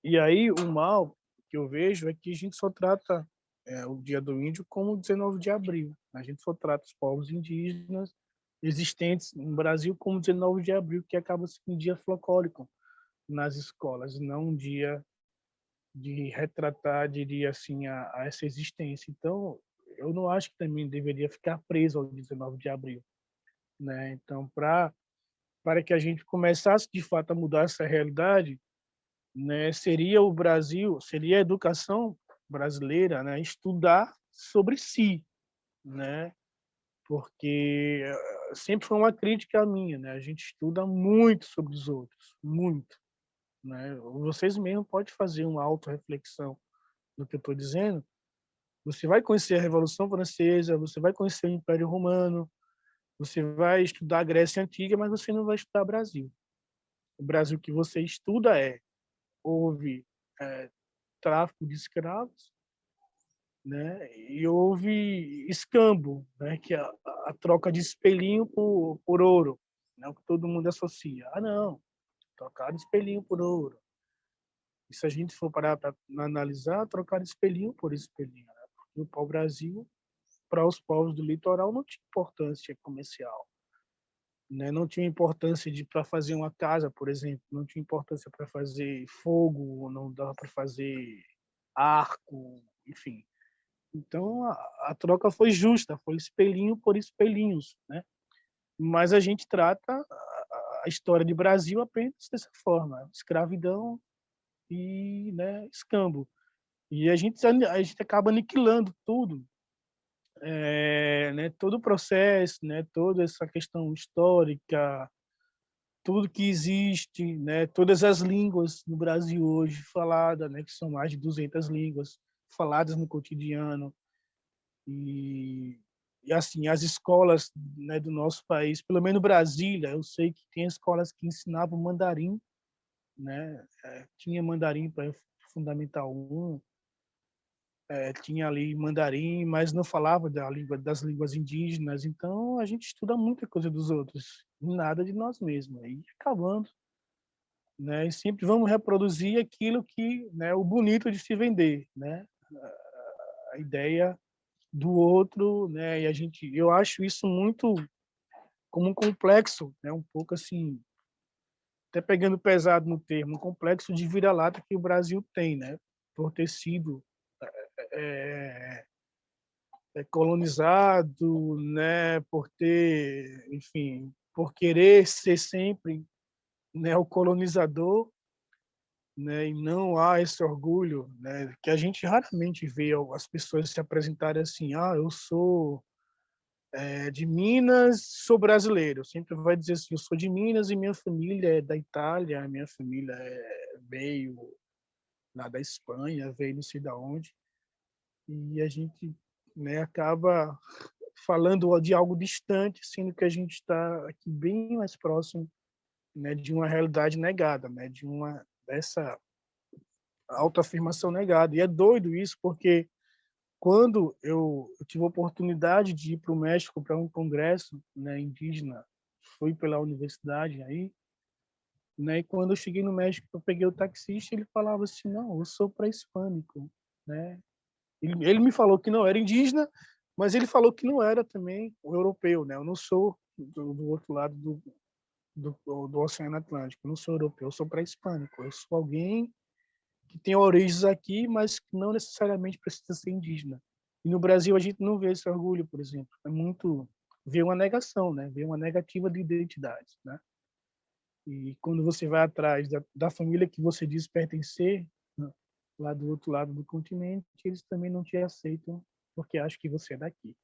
e aí o mal que eu vejo é que a gente só trata o Dia do Índio como 19 de abril. A gente só trata os povos indígenas existentes no Brasil como 19 de abril, que acaba sendo um dia folclórico nas escolas, não um dia de retratar, diria assim, a essa existência. Então, eu não acho que também deveria ficar preso ao 19 de abril, né? Então, para que a gente começasse de fato a mudar essa realidade, né, seria o Brasil, seria a educação brasileira, né, estudar sobre si, né? Porque sempre foi uma crítica minha, né? A gente estuda muito sobre os outros, muito, né? Vocês mesmos podem fazer uma autorreflexão do que eu estou dizendo. Você vai conhecer a Revolução Francesa, você vai conhecer o Império Romano, você vai estudar a Grécia Antiga, mas você não vai estudar o Brasil. O Brasil que você estuda houve tráfico de escravos, né? E houve escambo, né? Que é a troca de espelhinho por ouro, né? O que todo mundo associa. Ah, não, trocar espelhinho por ouro. E se a gente for parar para analisar, trocar espelhinho por espelhinho, né? Porque o pau-brasil, para os povos do litoral, não tinha importância comercial, né? Não tinha importância para fazer uma casa, por exemplo, não tinha importância para fazer fogo, não dava para fazer arco, enfim. Então a troca foi justa, foi espelhinho por espelhinhos, né? Mas a gente trata a história de Brasil apenas dessa forma, escravidão e, né, escambo. E a gente acaba aniquilando tudo né, todo o processo, né, toda essa questão histórica, tudo que existe, né, todas as línguas no Brasil hoje faladas, né, que são mais de 200 línguas faladas no cotidiano, e, e assim, as escolas, né, do nosso país, pelo menos Brasília, eu sei que tem escolas que ensinavam mandarim, né, tinha mandarim para Fundamental 1, tinha ali mandarim, mas não falava das línguas indígenas, então a gente estuda muita coisa dos outros, nada de nós mesmos, aí acabando, né? E sempre vamos reproduzir aquilo que, né, o bonito de se vender, né? A ideia do outro, né? Eu acho isso muito como um complexo, né? Um pouco assim, até pegando pesado no termo, um complexo de vira-lata que o Brasil tem, né? Por ter sido é, colonizado, né? Por ter, enfim, por querer ser sempre, né, o colonizador, né, e não há esse orgulho, né, que a gente raramente vê as pessoas se apresentarem assim, eu sou de Minas, sou brasileiro. Sempre vai dizer assim, eu sou de Minas e minha família é da Itália, minha família veio lá da Espanha, veio não sei de onde, e a gente, né, acaba falando de algo distante, sendo que a gente está aqui bem mais próximo, né, de uma realidade negada, né, de uma dessa autoafirmação negada. E é doido isso, porque quando eu tive a oportunidade de ir para o México para um congresso, né, indígena, fui pela universidade aí, né, e quando eu cheguei no México, eu peguei o taxista, ele falava assim, não, eu sou pré-hispânico, né? Ele me falou que não era indígena, mas ele falou que não era também o europeu, né? Eu não sou do outro lado do Oceano Atlântico, eu não sou europeu, eu sou pré-hispânico, eu sou alguém que tem origens aqui, mas que não necessariamente precisa ser indígena. E no Brasil a gente não vê esse orgulho, por exemplo. É muito vê uma negação, né? Vê uma negativa de identidade, né? E quando você vai atrás da família que você diz pertencer, né, lá do outro lado do continente, eles também não te aceitam porque acham que você é daqui.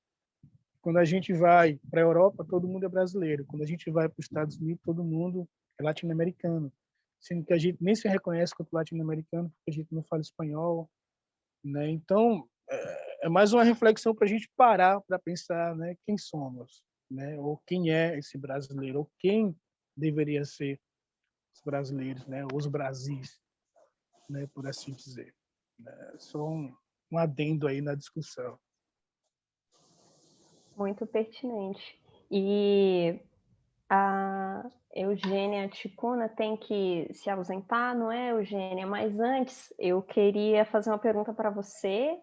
Quando a gente vai para a Europa, todo mundo é brasileiro. Quando a gente vai para os Estados Unidos, todo mundo é latino-americano. Sendo que a gente nem se reconhece como latino-americano, porque a gente não fala espanhol, né? Então, é mais uma reflexão para a gente parar para pensar, né, quem somos, né? Ou quem é esse brasileiro, ou quem deveria ser os brasileiros, né? Os Brasis, né, por assim dizer. Só um adendo aí na discussão. Muito pertinente. E a Eugênia Ticuna tem que se ausentar, não é, Eugênia? Mas antes, eu queria fazer uma pergunta para você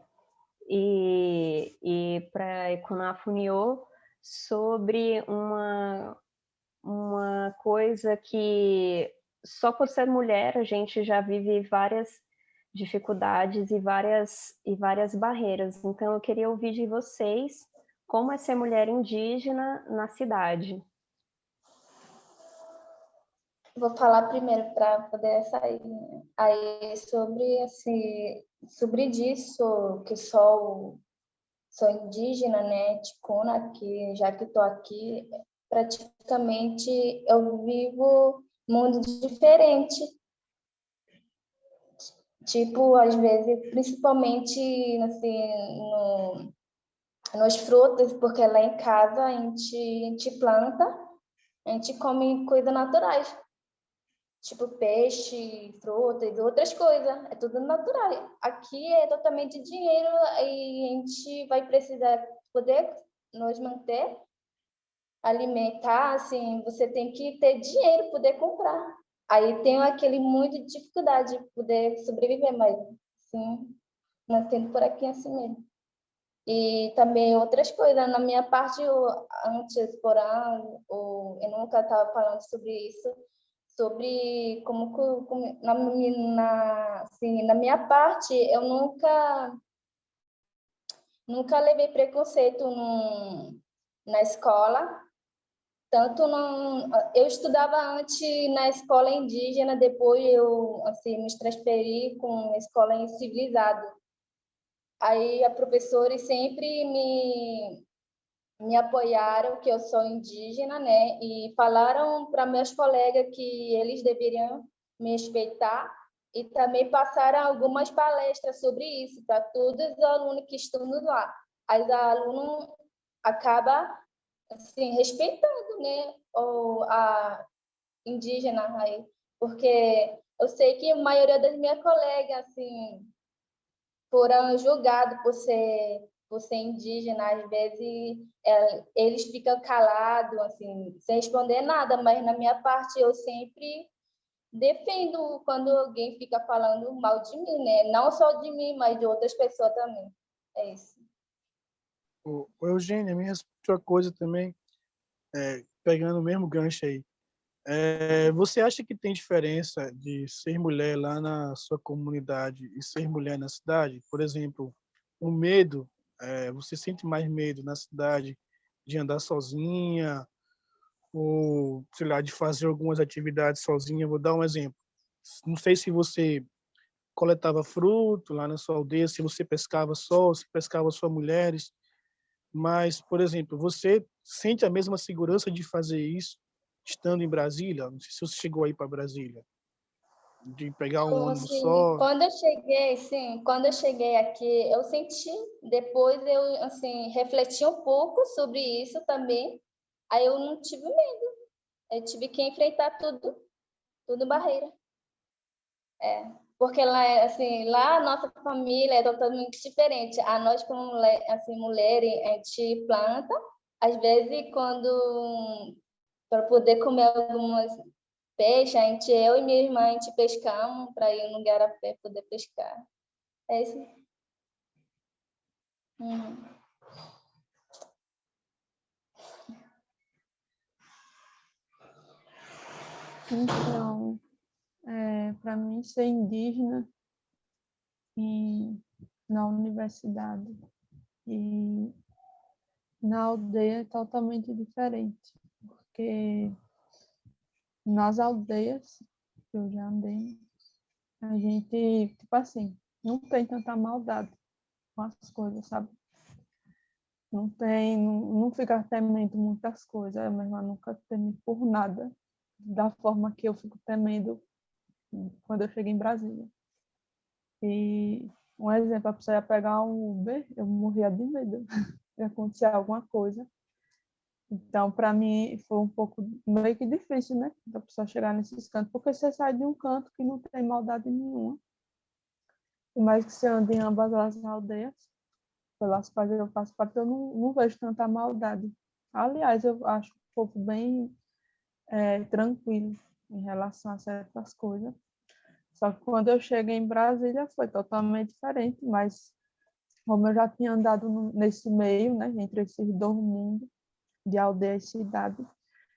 e para a Ekuná Funiô sobre uma coisa que só por ser mulher a gente já vive várias dificuldades e várias barreiras. Então eu queria ouvir de vocês como é ser mulher indígena na cidade. Vou falar primeiro para poder sair. Aí sobre disso que sou indígena, né, ticuna, que já que estou aqui, praticamente eu vivo mundo diferente. Tipo, às vezes, principalmente assim, nos frutos, porque lá em casa a gente planta, a gente come coisas naturais, tipo peixe, frutas, outras coisas, é tudo natural. Aqui é totalmente dinheiro e a gente vai precisar poder nos manter, alimentar, assim, você tem que ter dinheiro para poder comprar. Aí tem aquele muito de dificuldade de poder sobreviver, mas sim, mantendo por aqui assim mesmo. E também outras coisas. Na minha parte, antes, porém, eu nunca estava falando sobre isso, sobre como assim, na minha parte, eu nunca levei preconceito na escola. Tanto não, eu estudava antes na escola indígena, depois eu assim me transferi com uma escola em civilizado. Aí a professora sempre me apoiaram, que eu sou indígena, né? E falaram para meus colegas que eles deveriam me respeitar e também passaram algumas palestras sobre isso para todos os alunos que estão lá. Aí o aluno acaba assim respeitando, né? Ou a indígena aí, porque eu sei que a maioria das minhas colegas assim foram julgados por ser indígena, às vezes eles ficam calados, assim, sem responder nada, mas na minha parte eu sempre defendo quando alguém fica falando mal de mim, né? Não só de mim, mas de outras pessoas também. É isso. Ô, Eugênia, me responde uma coisa também, pegando o mesmo gancho aí. Você acha que tem diferença de ser mulher lá na sua comunidade e ser mulher na cidade? Por exemplo, o medo, você sente mais medo na cidade de andar sozinha ou, sei lá, de fazer algumas atividades sozinha? Vou dar um exemplo. Não sei se você coletava fruto lá na sua aldeia, se você pescava só, se pescava só mulheres, mas, por exemplo, você sente a mesma segurança de fazer isso estando em Brasília? Não sei se você chegou aí para Brasília, de pegar um Então, ônibus assim, só. quando eu cheguei aqui, eu senti, depois eu, assim, refleti um pouco sobre isso também, aí eu não tive medo, eu tive que enfrentar tudo barreira. Porque lá, assim, lá a nossa família é totalmente diferente. A nós, como assim, mulheres, a gente planta, às vezes, quando, para poder comer algumas peixes, eu e minha irmã, a gente pescamos para ir no garapé poder pescar. É isso. Uhum. Então, para mim, ser indígena na universidade e na aldeia é totalmente diferente, porque nas aldeias que eu já andei, a gente, tipo assim, não tem tanta maldade com as coisas, sabe? Não fica temendo muitas coisas, eu mesma nunca temi por nada, da forma que eu fico temendo quando eu cheguei em Brasília. E um exemplo, a pessoa ia pegar um Uber, eu morria de medo de acontecer alguma coisa. Então, para mim, foi um pouco meio que difícil, né? Da pessoa chegar nesses cantos, porque você sai de um canto que não tem maldade nenhuma, e mais que você anda em ambas as aldeias, pelas quais eu faço parte, eu não vejo tanta maldade. Aliás, eu acho o povo bem tranquilo em relação a certas coisas. Só que quando eu cheguei em Brasília foi totalmente diferente, mas como eu já tinha andado nesse meio, né, entre esses dois mundos, de aldeia e cidade,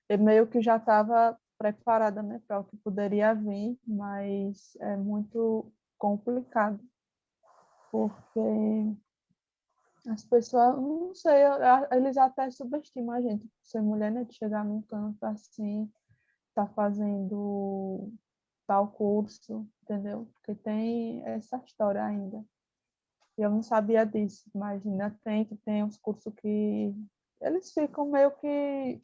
eu meio que já estava preparada, né, para o que poderia vir, mas é muito complicado, porque as pessoas, não sei, eles até subestimam a gente, por ser mulher, né, de chegar num canto assim, tá fazendo tal curso, entendeu? Porque tem essa história ainda. E eu não sabia disso, mas ainda tem uns cursos que eles ficam meio que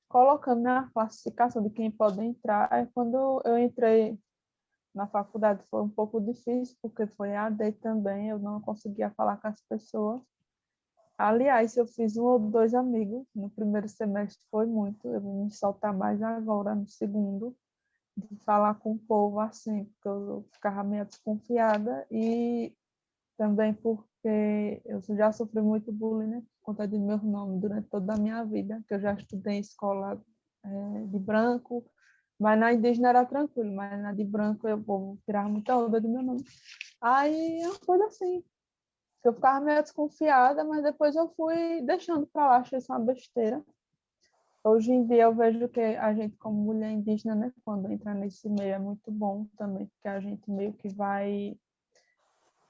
colocando na classificação de quem pode entrar. Aí quando eu entrei na faculdade foi um pouco difícil, porque foi AD também, eu não conseguia falar com as pessoas. Aliás, eu fiz um ou dois amigos, no primeiro semestre foi muito, eu vou me soltar mais agora no segundo, de falar com o povo assim, porque eu ficava meio desconfiada e também porque eu já sofri muito bullying, né, por conta de meu nome durante toda a minha vida, que eu já estudei em escola de branco, mas na indígena era tranquilo, mas na de branco eu vou tirar muita onda do meu nome. Aí é uma coisa assim, que eu ficava meio desconfiada, mas depois eu fui deixando para lá, achei isso uma besteira. Hoje em dia eu vejo que a gente, como mulher indígena, né, quando entra nesse meio é muito bom também, porque a gente meio que vai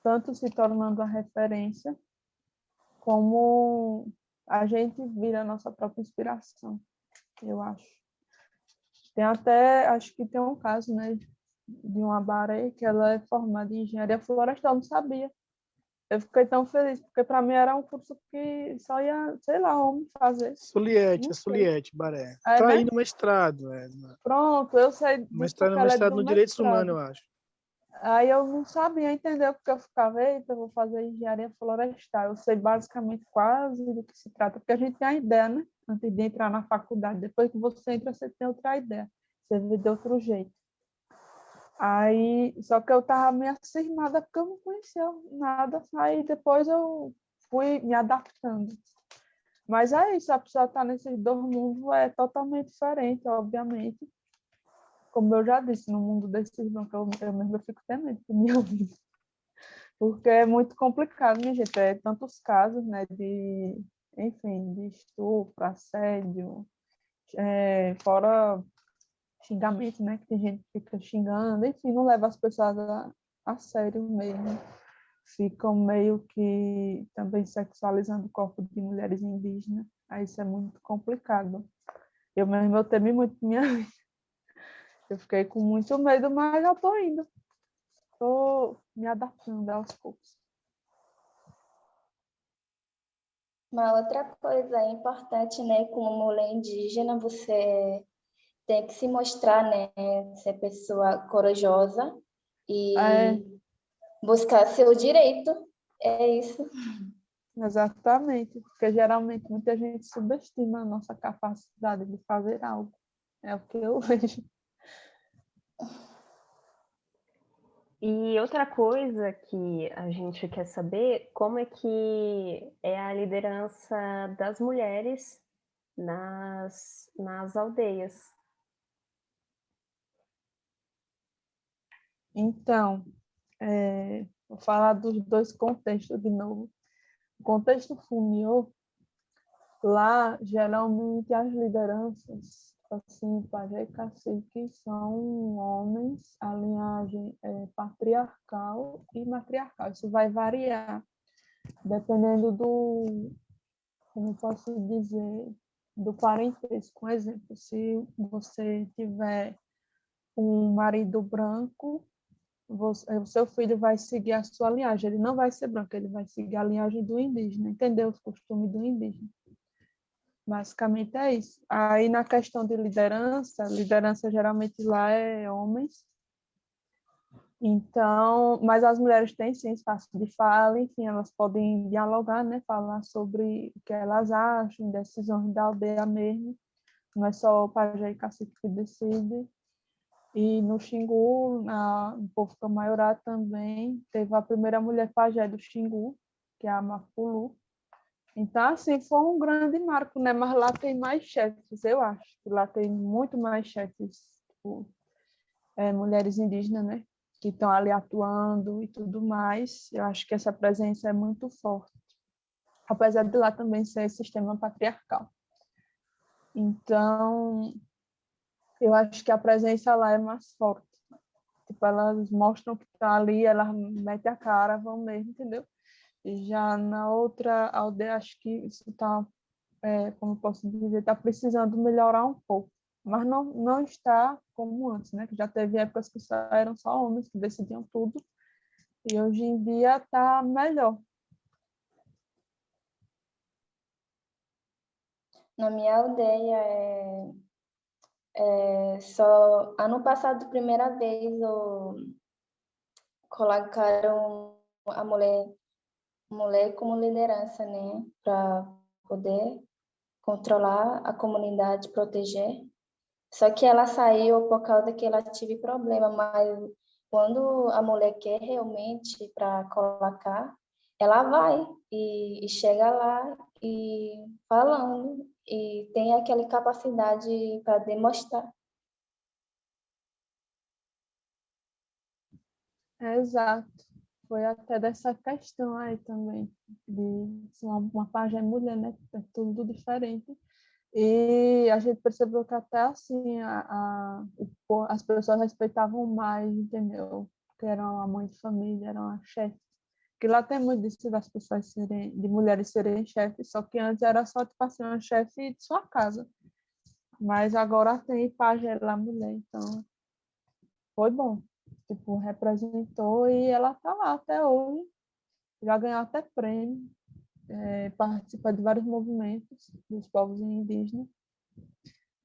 tanto se tornando a referência, como a gente vira a nossa própria inspiração, eu acho. Tem até, acho que tem um caso, né, de uma Baré que ela é formada em engenharia florestal, não sabia. Eu fiquei tão feliz, porque para mim era um curso que só ia, sei lá, homem fazer. Suliette, Não é sei. Suliette, Baré. É, Tá aí né? no mestrado, Pronto, eu sei disso mestrado, porque ela é mestrado do no Direitos Humanos, mestrado. eu acho. Aí eu não sabia entender, porque eu ficava, eita, eu vou fazer engenharia florestal. Eu sei basicamente quase do que se trata, porque a gente tem a ideia, né? Antes de entrar na faculdade. Depois que você entra, você tem outra ideia. Você vê de outro jeito. Aí, só que eu estava meio cismada, porque eu não conhecia nada. Aí depois eu fui me adaptando. Mas é isso, a pessoa estar nesses dois mundos é totalmente diferente, obviamente. Como eu já disse, no mundo desses bancos, eu mesmo fico temendo por minha vida. Porque é muito complicado, minha gente. É tantos casos, né, de, enfim, de estupro, assédio, fora xingamento, né, que tem gente que fica xingando, enfim, não leva as pessoas a sério mesmo. Ficam meio que também sexualizando o corpo de mulheres indígenas. Aí isso é muito complicado. Eu mesmo, eu temi muito minha vida. Eu fiquei com muito medo, mas já estou indo. Estou me adaptando aos poucos. Uma outra coisa importante, né, como mulher indígena, você tem que se mostrar, né, ser pessoa corajosa É, e buscar seu direito. É isso. exatamente, porque geralmente muita gente subestima a nossa capacidade de fazer algo. É o que eu vejo. E outra coisa que a gente quer saber, como é que é a liderança das mulheres nas aldeias? Então, vou falar dos dois contextos de novo. O contexto Funiô, lá, geralmente, as lideranças, assim, pajé e cacique, são homens, a linhagem é patriarcal e matriarcal. Isso vai variar, dependendo do, como posso dizer, do parentesco. Um exemplo, se você tiver um marido branco, o seu filho vai seguir a sua linhagem. Ele não vai ser branco, ele vai seguir a linhagem do indígena, entendeu? Os costumes do indígena. Basicamente é isso. Aí, na questão de liderança geralmente lá é homens. Então, mas as mulheres têm sim espaço de fala, enfim, elas podem dialogar, né? Falar sobre o que elas acham, decisões da aldeia mesmo. Não é só o pajé e cacique que decide. E no Xingu, no povo Camaiorá também, teve a primeira mulher pajé do Xingu, que é a Mafulu. Então, assim, foi um grande marco, né? Mas lá tem mais chefes, eu acho. Lá tem muito mais chefes, tipo, mulheres indígenas, né? Que estão ali atuando e tudo mais. Eu acho que essa presença é muito forte. Apesar de lá também ser sistema patriarcal. Então, eu acho que a presença lá é mais forte. Tipo, elas mostram que tá ali, elas metem a cara, vão mesmo, entendeu? E já na outra aldeia, acho que isso está, como eu posso dizer, está precisando melhorar um pouco. Mas não está como antes, né? Que já teve épocas que só eram só homens que decidiam tudo. E hoje em dia está melhor. Na minha aldeia, só ano passado, primeira vez, colocaram a mulher como liderança, né? Para poder controlar a comunidade, proteger. Só que ela saiu por causa que ela teve problema, mas quando a mulher quer realmente para colocar, ela vai e chega lá e falando e tem aquela capacidade para demonstrar. Exato. Foi até dessa questão aí também, de ser uma página mulher, né? É tudo diferente. E a gente percebeu que até assim as pessoas respeitavam mais, entendeu? Que eram a mãe de família, eram a chefe. Que lá tem muito disso das pessoas serem, de mulheres serem chefes, só que antes era só tipo assim, uma chefe de sua casa. Mas agora tem pajem lá mulher, então foi bom. Tipo, representou e ela tá lá até hoje. já ganhou até prêmio, participa de vários movimentos dos povos indígenas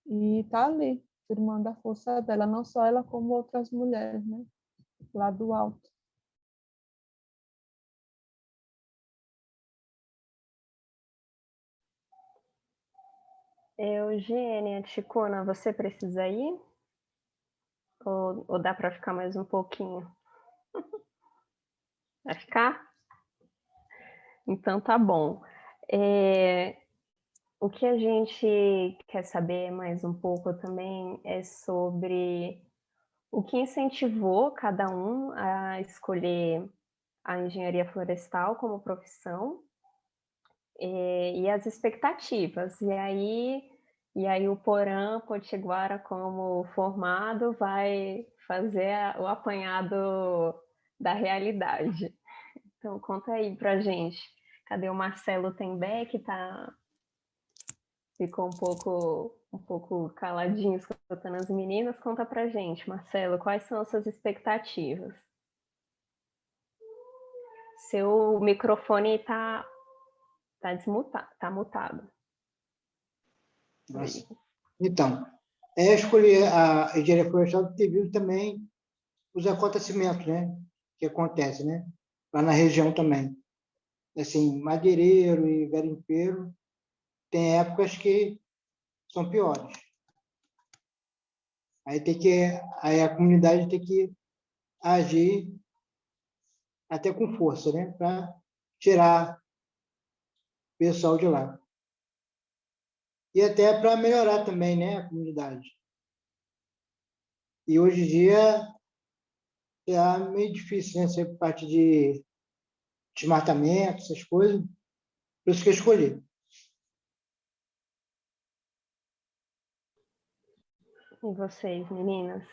e está ali, firmando a força dela, não só ela, como outras mulheres, né? Lá do alto. Eugênia, Ticuna, você precisa ir? Ou dá para ficar mais um pouquinho? Vai ficar? Então tá bom. O que a gente quer saber mais um pouco também é sobre o que incentivou cada um a escolher a engenharia florestal como profissão e as expectativas. E aí o Porã Potiguara, como formado, vai fazer o apanhado da realidade. Então, conta aí pra gente. Cadê o Marcelo Tembeck? Ficou um pouco caladinho escutando as meninas. Conta pra gente, Marcelo, quais são as suas expectativas? Seu microfone tá desmutado, tá mutado. Nossa. Então, escolher a engenharia florestal devido também os acontecimentos, né, que acontecem, né, lá na região também. Assim, madeireiro e garimpeiro, tem épocas que são piores. Aí a comunidade tem que agir até com força, né, para tirar o pessoal de lá. E até para melhorar também, né, a comunidade. E hoje em dia é meio difícil, né, ser parte de desmatamento, essas coisas. Por isso que eu escolhi. E vocês, meninas?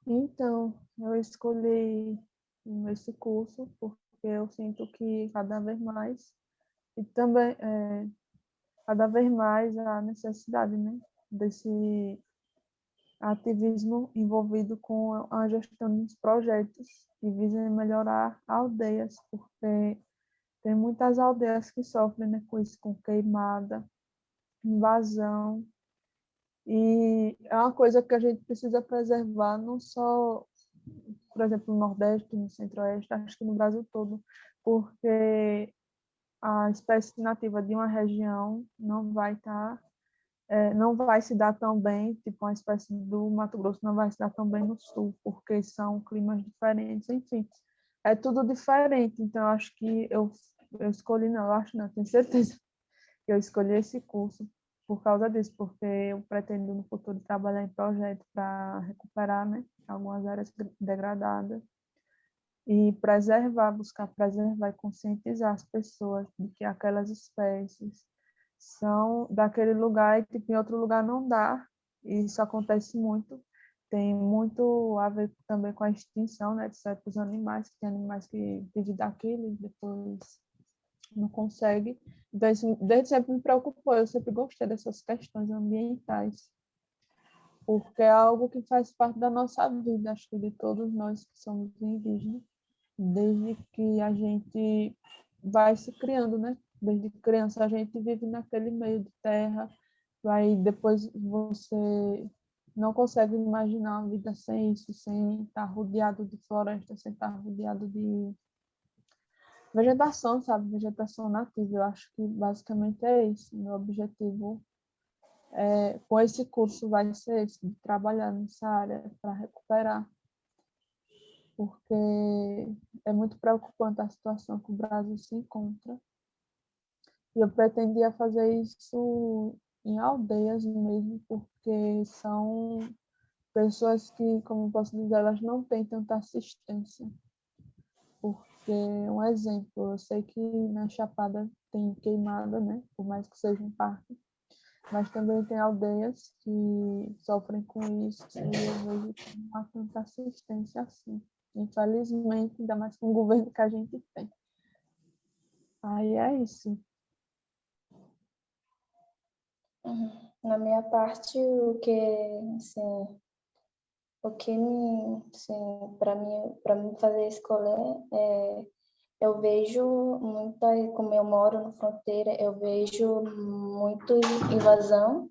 Então, eu escolhi esse curso porque eu sinto que cada vez mais, e também cada vez mais a necessidade, né, desse ativismo envolvido com a gestão dos projetos que visem melhorar aldeias, porque tem muitas aldeias que sofrem, né, com isso, com queimada, invasão, e é uma coisa que a gente precisa preservar, não só, por exemplo, no Nordeste, no Centro-Oeste, acho que no Brasil todo, porque a espécie nativa de uma região não vai não vai se dar tão bem, tipo uma espécie do Mato Grosso não vai se dar tão bem no sul, porque são climas diferentes, enfim, é tudo diferente. Então, eu acho que eu escolhi, não, eu acho não, tenho certeza que eu escolhi esse curso por causa disso, porque eu pretendo no futuro trabalhar em projeto para recuperar, né, algumas áreas degradadas e preservar, buscar preservar e conscientizar as pessoas de que aquelas espécies são daquele lugar e tipo, em outro lugar não dá. E isso acontece muito. Tem muito a ver também com a extinção, né, de certos animais, que tem animais que vivem daquilo e depois não conseguem. Então, isso desde sempre me preocupou. Eu sempre gostei dessas questões ambientais, porque é algo que faz parte da nossa vida, acho que de todos nós que somos indígenas, desde que a gente vai se criando, né? Desde criança a gente vive naquele meio de terra, aí depois você não consegue imaginar uma vida sem isso, sem estar rodeado de floresta, sem estar rodeado de vegetação, sabe? Vegetação nativa. Eu acho que basicamente é isso. Meu objetivo com esse curso vai ser esse, de trabalhar nessa área para recuperar, porque é muito preocupante a situação que o Brasil se encontra. E eu pretendia fazer isso em aldeias mesmo, porque são pessoas que, como posso dizer, elas não têm tanta assistência. Porque, um exemplo, eu sei que na Chapada tem queimada, né? Por mais que seja um parque, mas também tem aldeias que sofrem com isso e eu vejo que não há tanta assistência assim. Infelizmente, ainda mais com o governo que a gente tem. Aí é isso. Uhum. Na minha parte, o que assim, para mim fazer escolher, eu vejo muita, como eu moro na fronteira, eu vejo muito invasão,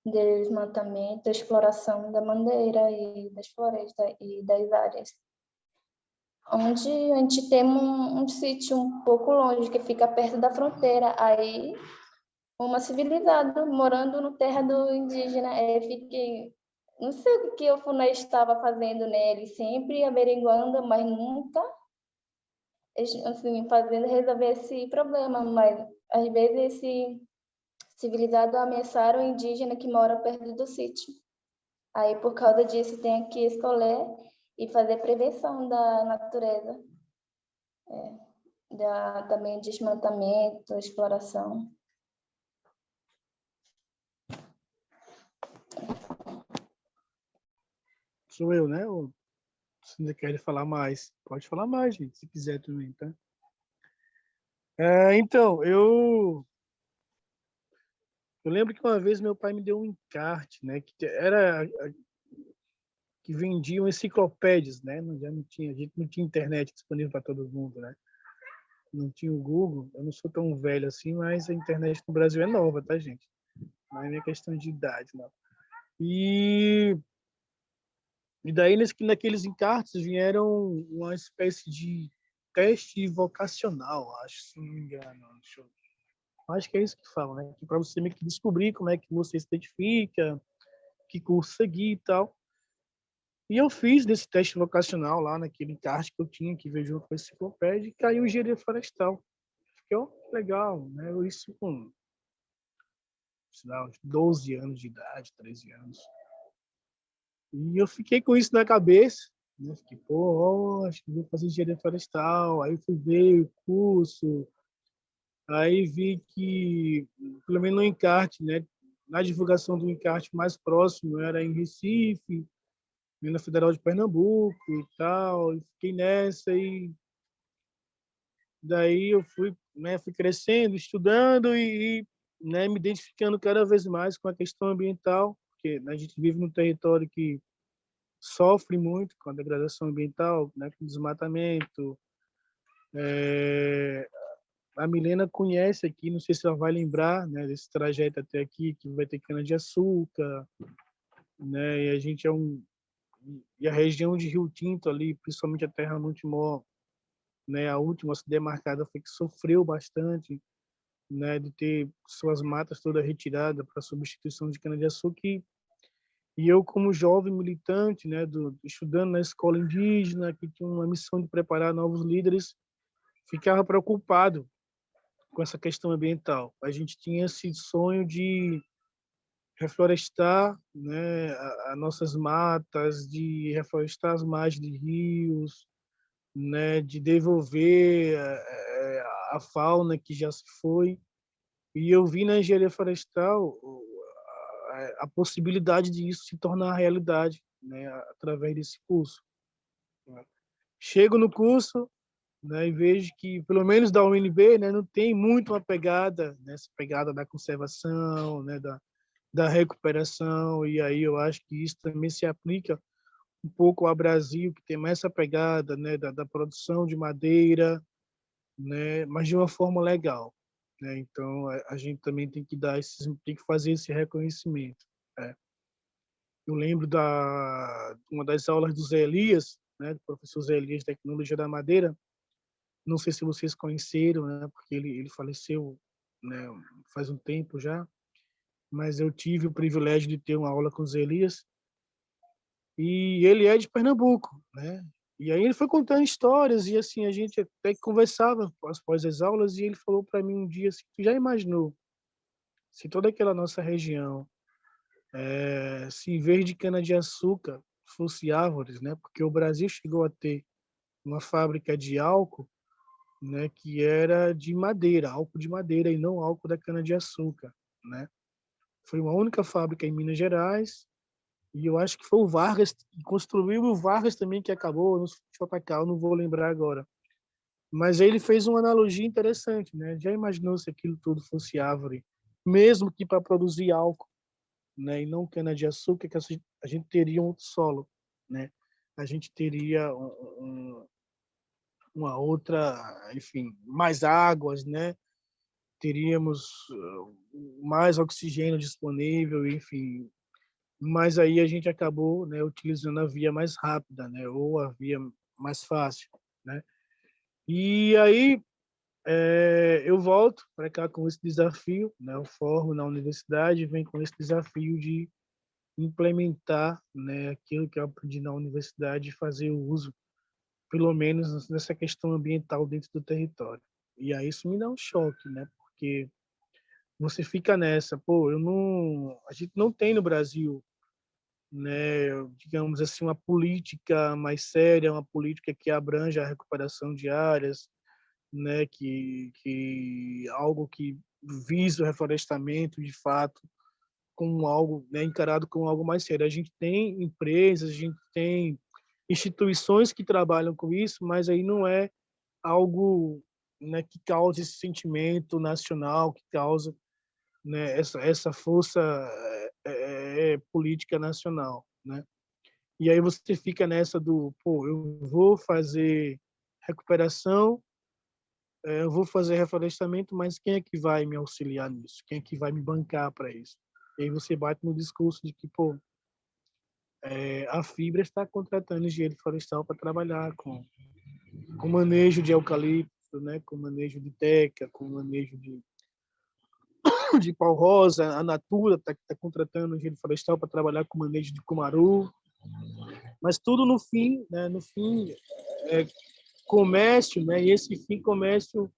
desmatamento, exploração da madeira e das florestas e das áreas. Onde a gente tem um sítio um pouco longe, que fica perto da fronteira, aí uma civilizada morando no terra do indígena, fiquei, não sei o que o FUNAI estava fazendo nele, sempre averiguando, mas nunca assim, fazendo resolver esse problema, mas às vezes esse civilizado ameaçaram o indígena que mora perto do sítio. Aí, por causa disso, tem que escolher e fazer prevenção da natureza, também desmatamento, exploração. Sou eu, né? Ou se ainda quer falar mais? Pode falar mais, gente, se quiser também, tá? Então, eu lembro que uma vez meu pai me deu um encarte, né? Que vendiam enciclopédias, né? A gente não tinha internet disponível para todo mundo, né? Não tinha o Google. Eu não sou tão velho assim, mas a internet no Brasil é nova, tá, gente? Não é minha questão de idade, não. E daí, naqueles encartes, vieram uma espécie de teste vocacional, acho, se não me engano. Acho que é isso que fala, né? Que para você meio que descobrir como é que você se identifica, que curso seguir e tal. E eu fiz desse teste vocacional lá naquele encarte que eu tinha, que veio junto com a enciclopédia, e caiu engenharia florestal. Fiquei, ó, legal, né? Isso com, sei lá, uns 12 anos de idade, 13 anos. E eu fiquei com isso na cabeça, né? Fiquei, pô, acho que vou fazer engenharia florestal. Aí fui ver o curso, aí vi que, pelo menos no encarte, né? Na divulgação do encarte mais próximo era em Recife, na Federal de Pernambuco e tal. E fiquei nessa e daí eu fui, né? Fui crescendo, estudando né? Me identificando cada vez mais com a questão ambiental, porque a gente vive num território que sofre muito com a degradação ambiental, né, com o desmatamento. A Milena conhece aqui, não sei se ela vai lembrar, né, desse trajeto até aqui, que vai ter cana-de-açúcar, né, e a região de Rio Tinto ali, principalmente a Terra Montemor, né, a última a ser demarcada foi que sofreu bastante, né, de ter suas matas todas retiradas para substituição de cana-de-açúcar. E eu, como jovem militante, né, estudando na escola indígena, que tinha uma missão de preparar novos líderes, ficava preocupado com essa questão ambiental. A gente tinha esse sonho de reflorestar, né, as nossas matas, de reflorestar as margens de rios, né, de devolver a fauna que já se foi. E eu vi na engenharia florestal a possibilidade de isso se tornar realidade, né, através desse curso. Chego no curso, né, e vejo que, pelo menos da UNB, né, não tem muito uma pegada, né, essa pegada da conservação, né, da recuperação, e aí eu acho que isso também se aplica um pouco ao Brasil, que tem mais essa pegada, né, da produção de madeira, né, mas de uma forma legal, né? Então a gente também tem que tem que fazer esse reconhecimento, né? Eu lembro uma das aulas do Zé Elias, né, do professor Zé Elias de Tecnologia da Madeira. Não sei se vocês conheceram, né, porque ele faleceu, né, faz um tempo já, mas eu tive o privilégio de ter uma aula com o Zé Elias, e ele é de Pernambuco, né? E aí ele foi contando histórias e assim a gente até que conversava após as aulas, e ele falou para mim um dia assim: "Tu já imaginou se toda aquela nossa região, se em vez de cana-de-açúcar fosse árvores, né? Porque o Brasil chegou a ter uma fábrica de álcool, né, que era de madeira, álcool de madeira e não álcool da cana-de-açúcar, né? Foi uma única fábrica em Minas Gerais, e eu acho que foi o Vargas que construiu, e o Vargas também que acabou no JK, eu não vou lembrar agora. Mas ele fez uma analogia interessante, né? Já imaginou se aquilo tudo fosse árvore, mesmo que para produzir álcool, né, e não cana-de-açúcar, que a gente teria um outro solo, né? A gente teria uma outra, enfim, mais águas, né? Teríamos mais oxigênio disponível, enfim. Mas aí a gente acabou, né, utilizando a via mais rápida, né, ou a via mais fácil, né? E aí eu volto para cá com esse desafio, né? Eu formo na universidade e venho com esse desafio de implementar, né, aquilo que eu aprendi na universidade e fazer o uso, pelo menos nessa questão ambiental dentro do território. E aí isso me dá um choque, né? Porque você fica nessa, pô, a gente não tem no Brasil, né, digamos assim, uma política mais séria, uma política que abrange a recuperação de áreas, né, que algo que visa o reflorestamento de fato como algo, né, encarado como algo mais sério. A gente tem empresas, a gente tem instituições que trabalham com isso, mas aí não é algo, né, que cause esse sentimento nacional, que causa, né, essa força política nacional, né? E aí você fica nessa do, pô, eu vou fazer recuperação, eu vou fazer reflorestamento, mas quem é que vai me auxiliar nisso? Quem é que vai me bancar para isso? E aí você bate no discurso de que, pô, a Fibra está contratando engenheiro florestal para trabalhar com manejo de eucalipto, né, com manejo de teca, com manejo de pau-rosa. A Natura está contratando engenheiro florestal para trabalhar com manejo de cumaru. Mas tudo no fim, né, no fim, comércio, né, e esse fim comércio,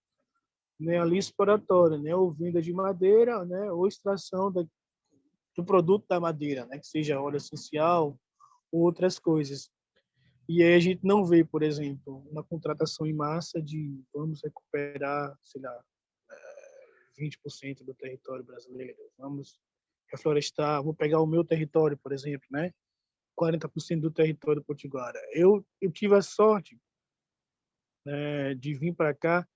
né, ali exploratório, né, ou venda de madeira, né, ou extração do produto da madeira, né, que seja óleo essencial ou outras coisas. E aí a gente não vê, por exemplo, uma contratação em massa de vamos recuperar, sei lá, 20% do território brasileiro, vamos reflorestar, vou pegar o meu território, por exemplo, né, 40% do território potiguara. Eu tive a sorte, né, de vir para cá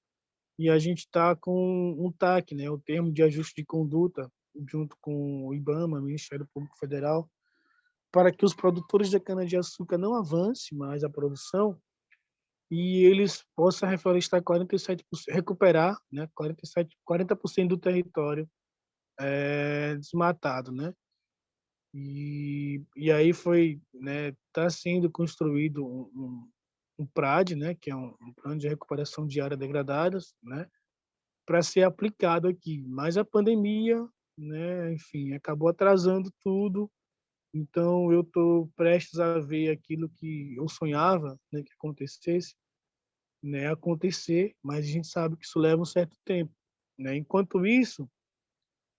e a gente está com um TAC, né, o Termo de Ajuste de Conduta, junto com o IBAMA, Ministério Público Federal, para que os produtores de cana-de-açúcar não avancem mais a produção e eles possam reflorestar 47%, recuperar, né, 40% do território desmatado, né? E aí foi, né, está sendo construído um PRAD, né, que é um plano de recuperação de áreas degradadas, né, para ser aplicado aqui. Mas a pandemia, né, enfim, acabou atrasando tudo. Então eu estou prestes a ver aquilo que eu sonhava, né, que acontecesse, né, acontecer, mas a gente sabe que isso leva um certo tempo, né? Enquanto isso,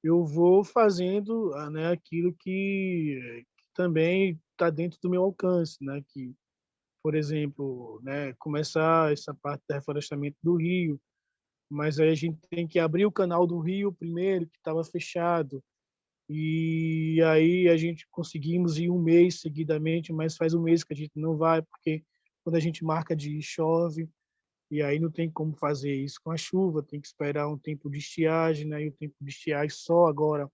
eu vou fazendo, né, aquilo que também está dentro do meu alcance, né? Que, por exemplo, né, começar essa parte do reflorestamento do rio, mas aí a gente tem que abrir o canal do rio primeiro, que estava fechado, e aí a gente conseguimos ir um mês seguidamente, mas faz um mês que a gente não vai, porque quando a gente marca de ir, chove, e aí não tem como fazer isso com a chuva, tem que esperar um tempo de estiagem, né? E o tempo de estiagem só agora,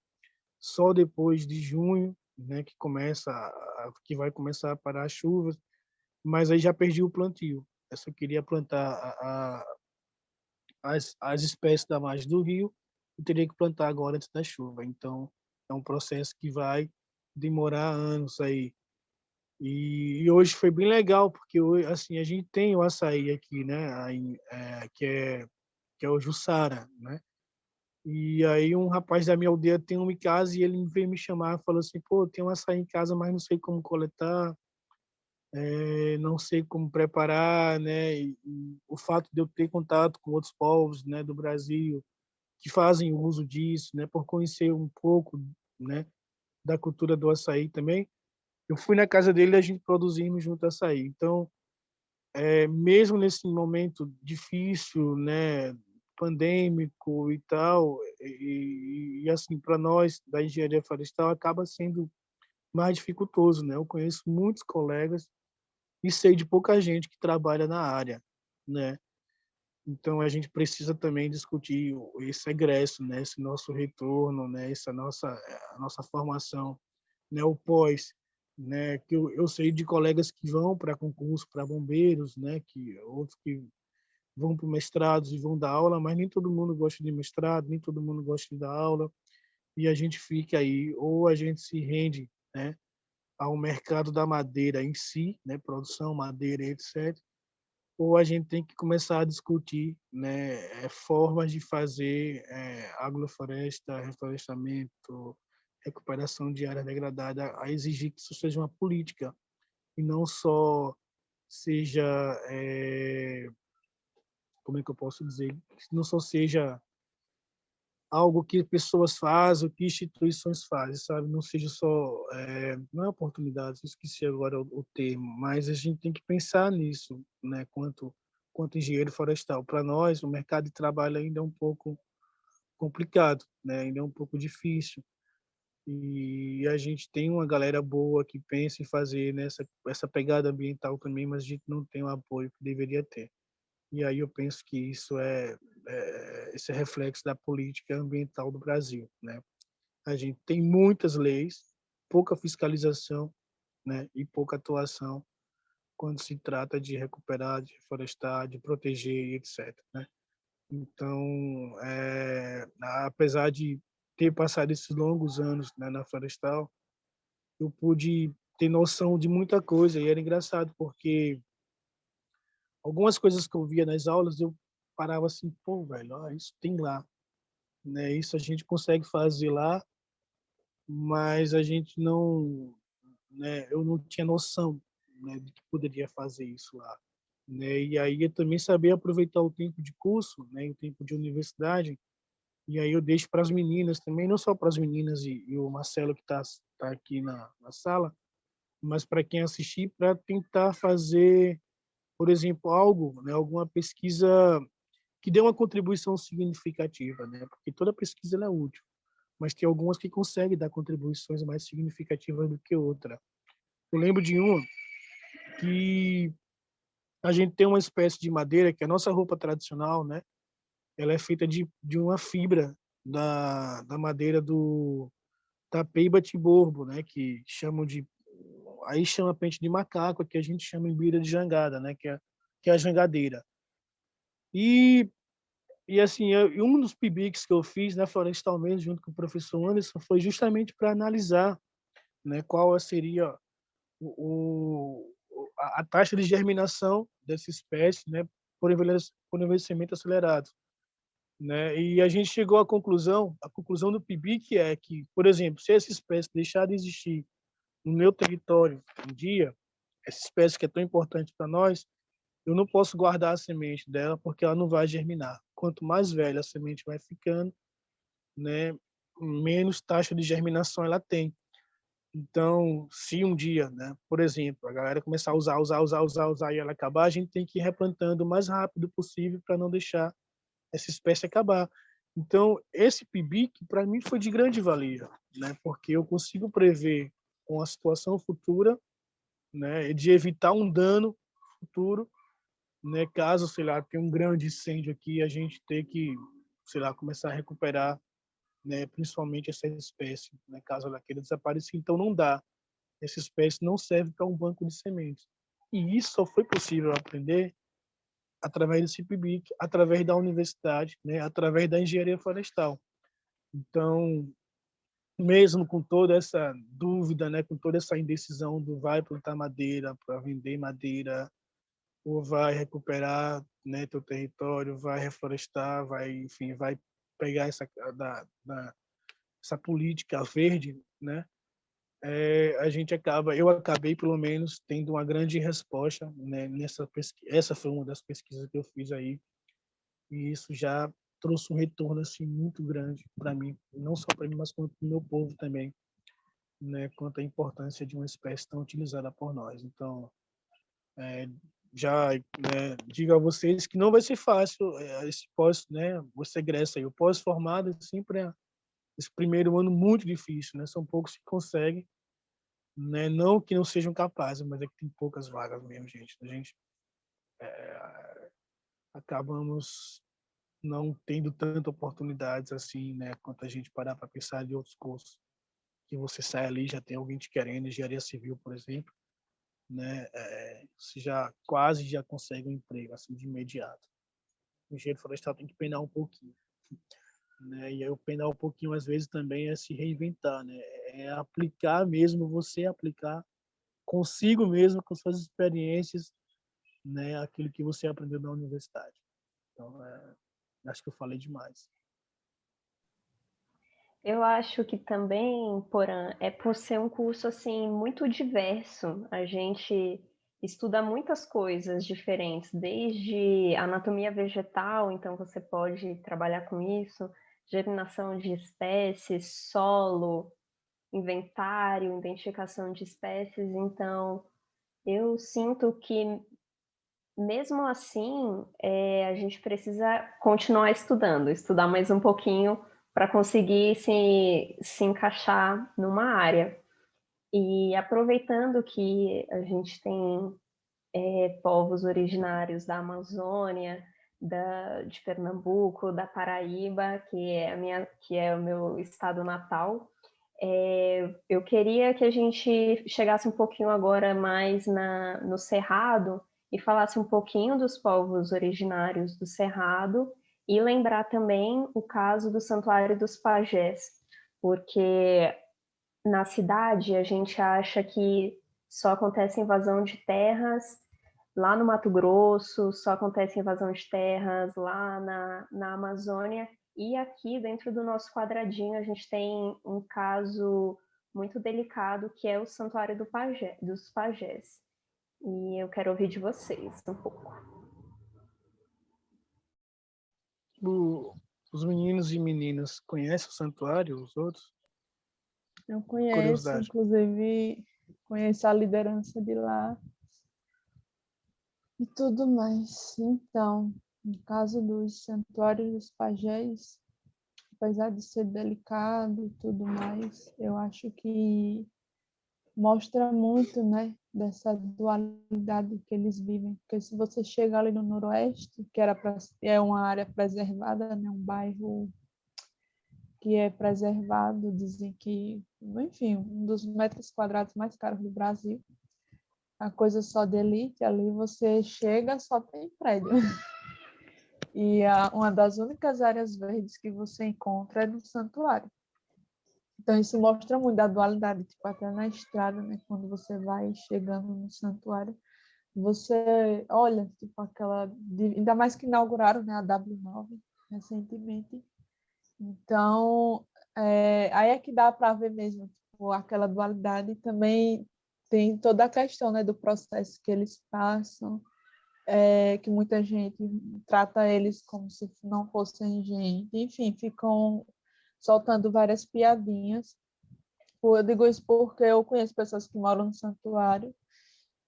só depois de junho, né? Que vai começar a parar as chuvas, mas aí já perdi o plantio. Eu só queria plantar as espécies da margem do rio, eu teria que plantar agora antes da chuva. Então, é um processo que vai demorar anos aí. E hoje foi bem legal, porque hoje, assim, a gente tem o açaí aqui, né? Aí, que é o Jussara, né? E aí um rapaz da minha aldeia tem uma em casa e ele veio me chamar, falou assim, pô, tem um açaí em casa, mas não sei como coletar, não sei como preparar, né? E o fato de eu ter contato com outros povos, né, do Brasil que fazem uso disso, né, por conhecer um pouco, né, da cultura do açaí também, eu fui na casa dele e a gente produzimos junto açaí. Então, mesmo nesse momento difícil, né, pandêmico e tal, e assim, para nós da engenharia florestal acaba sendo mais dificultoso, né? Eu conheço muitos colegas e sei de pouca gente que trabalha na área, né? Então, a gente precisa também discutir esse egresso, né, esse nosso retorno, né, a nossa formação, né, o pós, né, que eu sei de colegas que vão para concurso, para bombeiros, né, que outros que vão para mestrados e vão dar aula, mas nem todo mundo gosta de mestrado, nem todo mundo gosta de dar aula, e a gente fica aí, ou a gente se rende, né, ao mercado da madeira em si, né, produção, madeira, etc., ou a gente tem que começar a discutir, né, formas de fazer agrofloresta, reflorestamento, recuperação de área degradada, a exigir que isso seja uma política e não só seja, como é que eu posso dizer, que não só seja algo que pessoas fazem, o que instituições fazem, sabe? Não seja só, não é oportunidade, esqueci agora o termo, mas a gente tem que pensar nisso, né? Quanto engenheiro florestal. Para nós, o mercado de trabalho ainda é um pouco complicado, né? Ainda é um pouco difícil. E a gente tem uma galera boa que pensa em fazer essa pegada ambiental também, mas a gente não tem o apoio que deveria ter. E aí eu penso que isso esse é reflexo da política ambiental do Brasil, né? A gente tem muitas leis, pouca fiscalização, né, e pouca atuação quando se trata de recuperar, de reflorestar, de proteger, etc., né? Então, apesar de ter passado esses longos anos, né, na florestal, eu pude ter noção de muita coisa e era engraçado porque algumas coisas que eu via nas aulas, eu parava assim, pô, velho, ó, isso tem lá, né? Isso a gente consegue fazer lá, mas a gente não, né? Eu não tinha noção, né, de que poderia fazer isso lá, né? E aí eu também saber aproveitar o tempo de curso, né, o tempo de universidade, e aí eu deixo para as meninas também, não só para as meninas e o Marcelo que tá aqui na sala, mas para quem assistir, para tentar fazer, por exemplo, algo, né, alguma pesquisa que dê uma contribuição significativa, né? Porque toda pesquisa ela é útil, mas tem algumas que conseguem dar contribuições mais significativas do que outra. Eu lembro de uma que a gente tem uma espécie de madeira que é a nossa roupa tradicional, né? Ela é feita de uma fibra da madeira do tapeiba tiborbo, né? Que chamam de aí chama pente de macaco, aqui a gente chama em bira de jangada, né? Que é a jangadeira. E E assim, e um dos PIBICs que eu fiz na Florestal mesmo, junto com o professor Anderson, foi justamente para analisar, né, qual seria a taxa de germinação dessa espécie, né, por envelhecimento acelerado, né? E a gente chegou à conclusão, a conclusão do PIBIC é que, por exemplo, se essa espécie deixar de existir no meu território um dia, essa espécie que é tão importante para nós, eu não posso guardar a semente dela porque ela não vai germinar. Quanto mais velha a semente vai ficando, né, menos taxa de germinação ela tem. Então, se um dia, né, por exemplo, a galera começar a usar e ela acabar, a gente tem que ir replantando o mais rápido possível para não deixar essa espécie acabar. Então, esse PIBIC, para mim, foi de grande valia, né, porque eu consigo prever com a situação futura, né, de evitar um dano futuro, né, caso, sei lá, tenha um grande incêndio aqui, a gente ter que, sei lá, começar a recuperar, né, principalmente essa espécie, né, caso ela queira desaparecer. Então, não dá. Essa espécie não serve para um banco de sementes. E isso só foi possível aprender através do CIPBIC, através da universidade, né, através da engenharia florestal. Então, mesmo com toda essa dúvida, né, com toda essa indecisão do vai plantar madeira para vender madeira, ou vai recuperar, né, teu território, vai reflorestar, vai, enfim, vai pegar essa política verde, né? Eu acabei pelo menos tendo uma grande resposta, né, nessa pesquisa. Essa foi uma das pesquisas que eu fiz aí, e isso já trouxe um retorno assim muito grande para mim, não só para mim, mas para o meu povo também, né, quanto à importância de uma espécie tão utilizada por nós. Então, já, né, digo a vocês que não vai ser fácil esse pós, né, você egressa aí, o pós-formado sempre esse primeiro ano muito difícil, né, são poucos que conseguem, né, não que não sejam capazes, mas é que tem poucas vagas mesmo, gente. acabamos não tendo tanta oportunidades assim, né, quanto a gente parar para pensar de outros cursos, que você sai ali já tem alguém te querendo, engenharia civil, por exemplo, né, você já consegue um emprego assim de imediato. O engenheiro florestal tem que penar um pouquinho, né, e aí o penar um pouquinho às vezes também é se reinventar, né, é aplicar mesmo, você aplicar consigo mesmo, com suas experiências, né, aquilo que você aprendeu na universidade. Então, acho que eu falei demais. Eu acho que também, Porã, é por ser um curso assim muito diverso. A gente estuda muitas coisas diferentes, desde anatomia vegetal, então você pode trabalhar com isso, germinação de espécies, solo, inventário, identificação de espécies. Então, eu sinto que mesmo assim, a gente precisa continuar estudando, estudar mais um pouquinho para conseguir se encaixar numa área. E aproveitando que a gente tem povos originários da Amazônia, de Pernambuco, da Paraíba, que é o meu estado natal, eu queria que a gente chegasse um pouquinho agora mais no Cerrado e falasse um pouquinho dos povos originários do Cerrado e lembrar também o caso do Santuário dos Pajés, porque na cidade a gente acha que só acontece invasão de terras lá no Mato Grosso, só acontece invasão de terras lá na Amazônia, e aqui dentro do nosso quadradinho a gente tem um caso muito delicado que é o Santuário dos Pajés. E eu quero ouvir de vocês um pouco. Os meninos e meninas conhecem o santuário, os outros? Eu conheço, Curiosidade. inclusive, conheço a liderança de lá e tudo mais. Então, no caso dos santuários dos pajés, apesar de ser delicado e tudo mais, eu acho que mostra muito, né, dessa dualidade que eles vivem. Porque se você chega ali no Noroeste, que é uma área preservada, né, um bairro que é preservado, dizem que, enfim, um dos metros quadrados mais caros do Brasil, a coisa só de elite, ali você chega, só tem prédio. E uma das únicas áreas verdes que você encontra é no santuário. Então, isso mostra muito a dualidade, tipo, até na estrada, né? Quando você vai chegando no santuário, você olha, tipo, ainda mais que inauguraram, né, a W9 recentemente. Então, aí é que dá para ver mesmo, tipo, aquela dualidade. Também tem toda a questão, né, do processo que eles passam, que muita gente trata eles como se não fossem gente. Enfim, ficam soltando várias piadinhas. Eu digo isso porque eu conheço pessoas que moram no santuário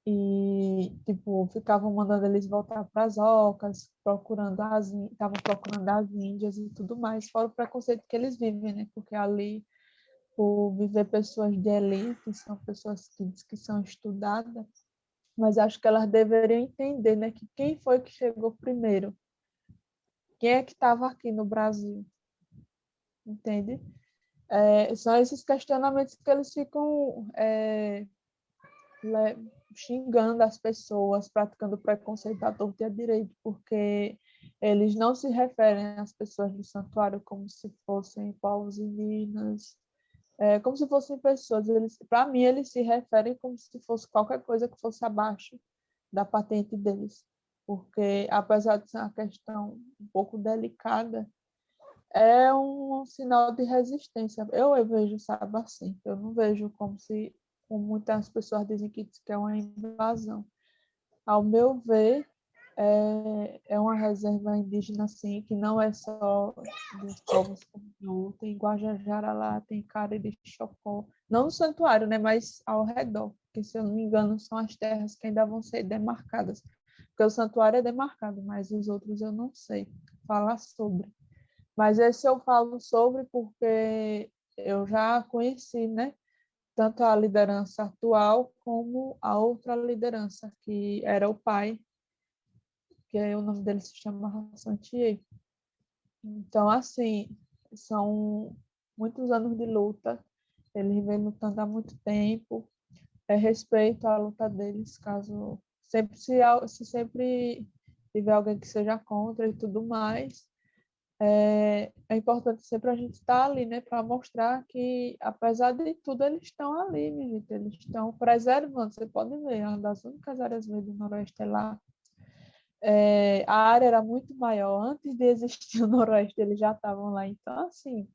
e, tipo, ficavam mandando eles voltar para as ocas, estavam procurando as índias e tudo mais, fora o preconceito que eles vivem, né? Porque ali, por viver pessoas de elite, são pessoas que são estudadas, mas acho que elas deveriam entender, né, que quem foi que chegou primeiro? Quem é que estava aqui no Brasil? Entende? São esses questionamentos que eles ficam xingando as pessoas, praticando preconceito à torta e à direita, porque eles não se referem às pessoas do santuário como se fossem povos indígenas, como se fossem pessoas. Para mim, eles se referem como se fosse qualquer coisa que fosse abaixo da patente deles, porque apesar de ser uma questão um pouco delicada, é um sinal de resistência. Eu vejo, sabe, assim. Eu não vejo como muitas pessoas dizem que é uma invasão. Ao meu ver, é uma reserva indígena, assim, que não é só dos povos como tem Guajajara lá, tem Cariri, Chocó. Não no santuário, né, mas ao redor, que, se eu não me engano, são as terras que ainda vão ser demarcadas. Porque o santuário é demarcado, mas os outros eu não sei falar sobre. Mas esse eu falo sobre porque eu já conheci, né, tanto a liderança atual como a outra liderança, que era o pai porque o nome dele se chama Santier. Então, assim, são muitos anos de luta, eles vêm lutando há muito tempo, respeito à luta deles, caso se sempre tiver alguém que seja contra e tudo mais, é importante sempre a gente estar ali, né, para mostrar que, apesar de tudo, eles estão ali, minha gente, eles estão preservando. Você pode ver, é uma das únicas áreas verdes do Noroeste é lá. A área era muito maior, antes de existir o Noroeste, eles já estavam lá. Então, assim,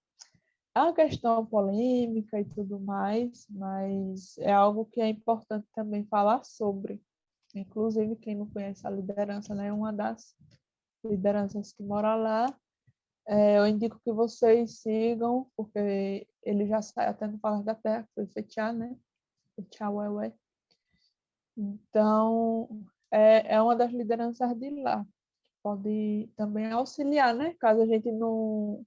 é uma questão polêmica e tudo mais, mas é algo que é importante também falar sobre. Inclusive, quem não conhece a liderança, né, é uma das lideranças que mora lá. Eu indico que vocês sigam, porque ele já sai até no Palácio da Terra, que foi Fetiá, né? Fetiá Ué. Então, é uma das lideranças de lá. Pode também auxiliar, né? Caso a gente não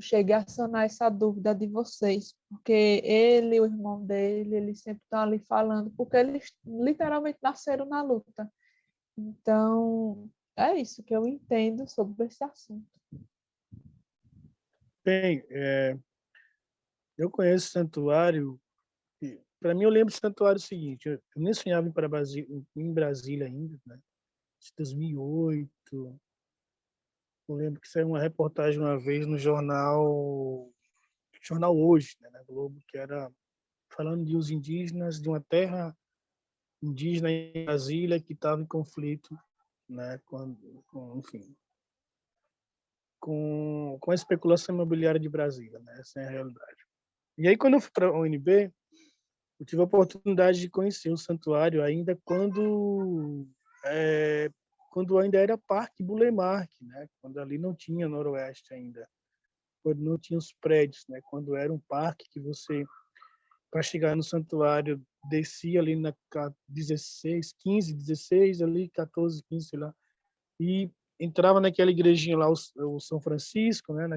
chegue a sanar essa dúvida de vocês. Porque ele e o irmão dele, eles sempre estão ali falando, porque eles literalmente nasceram na luta. Então, é isso que eu entendo sobre esse assunto. Bem, eu conheço o santuário. Para mim, eu lembro do santuário seguinte: eu nem sonhava em Brasília ainda, né? De 2008. Eu lembro que saiu uma reportagem uma vez no jornal Hoje, né, na Globo, que era falando de os indígenas de uma terra indígena em Brasília que estava em conflito, né, enfim, com a especulação imobiliária de Brasília, né? Essa é a realidade. E aí, quando eu fui para a UNB, eu tive a oportunidade de conhecer o santuário ainda quando ainda era Parque Bulemark, né? Quando ali não tinha Noroeste ainda, quando não tinha os prédios, né? Quando era um parque que você, para chegar no santuário, descia ali na 16, 15, 16, ali 14, 15, sei lá, e entrava naquela igrejinha lá, o São Francisco, né?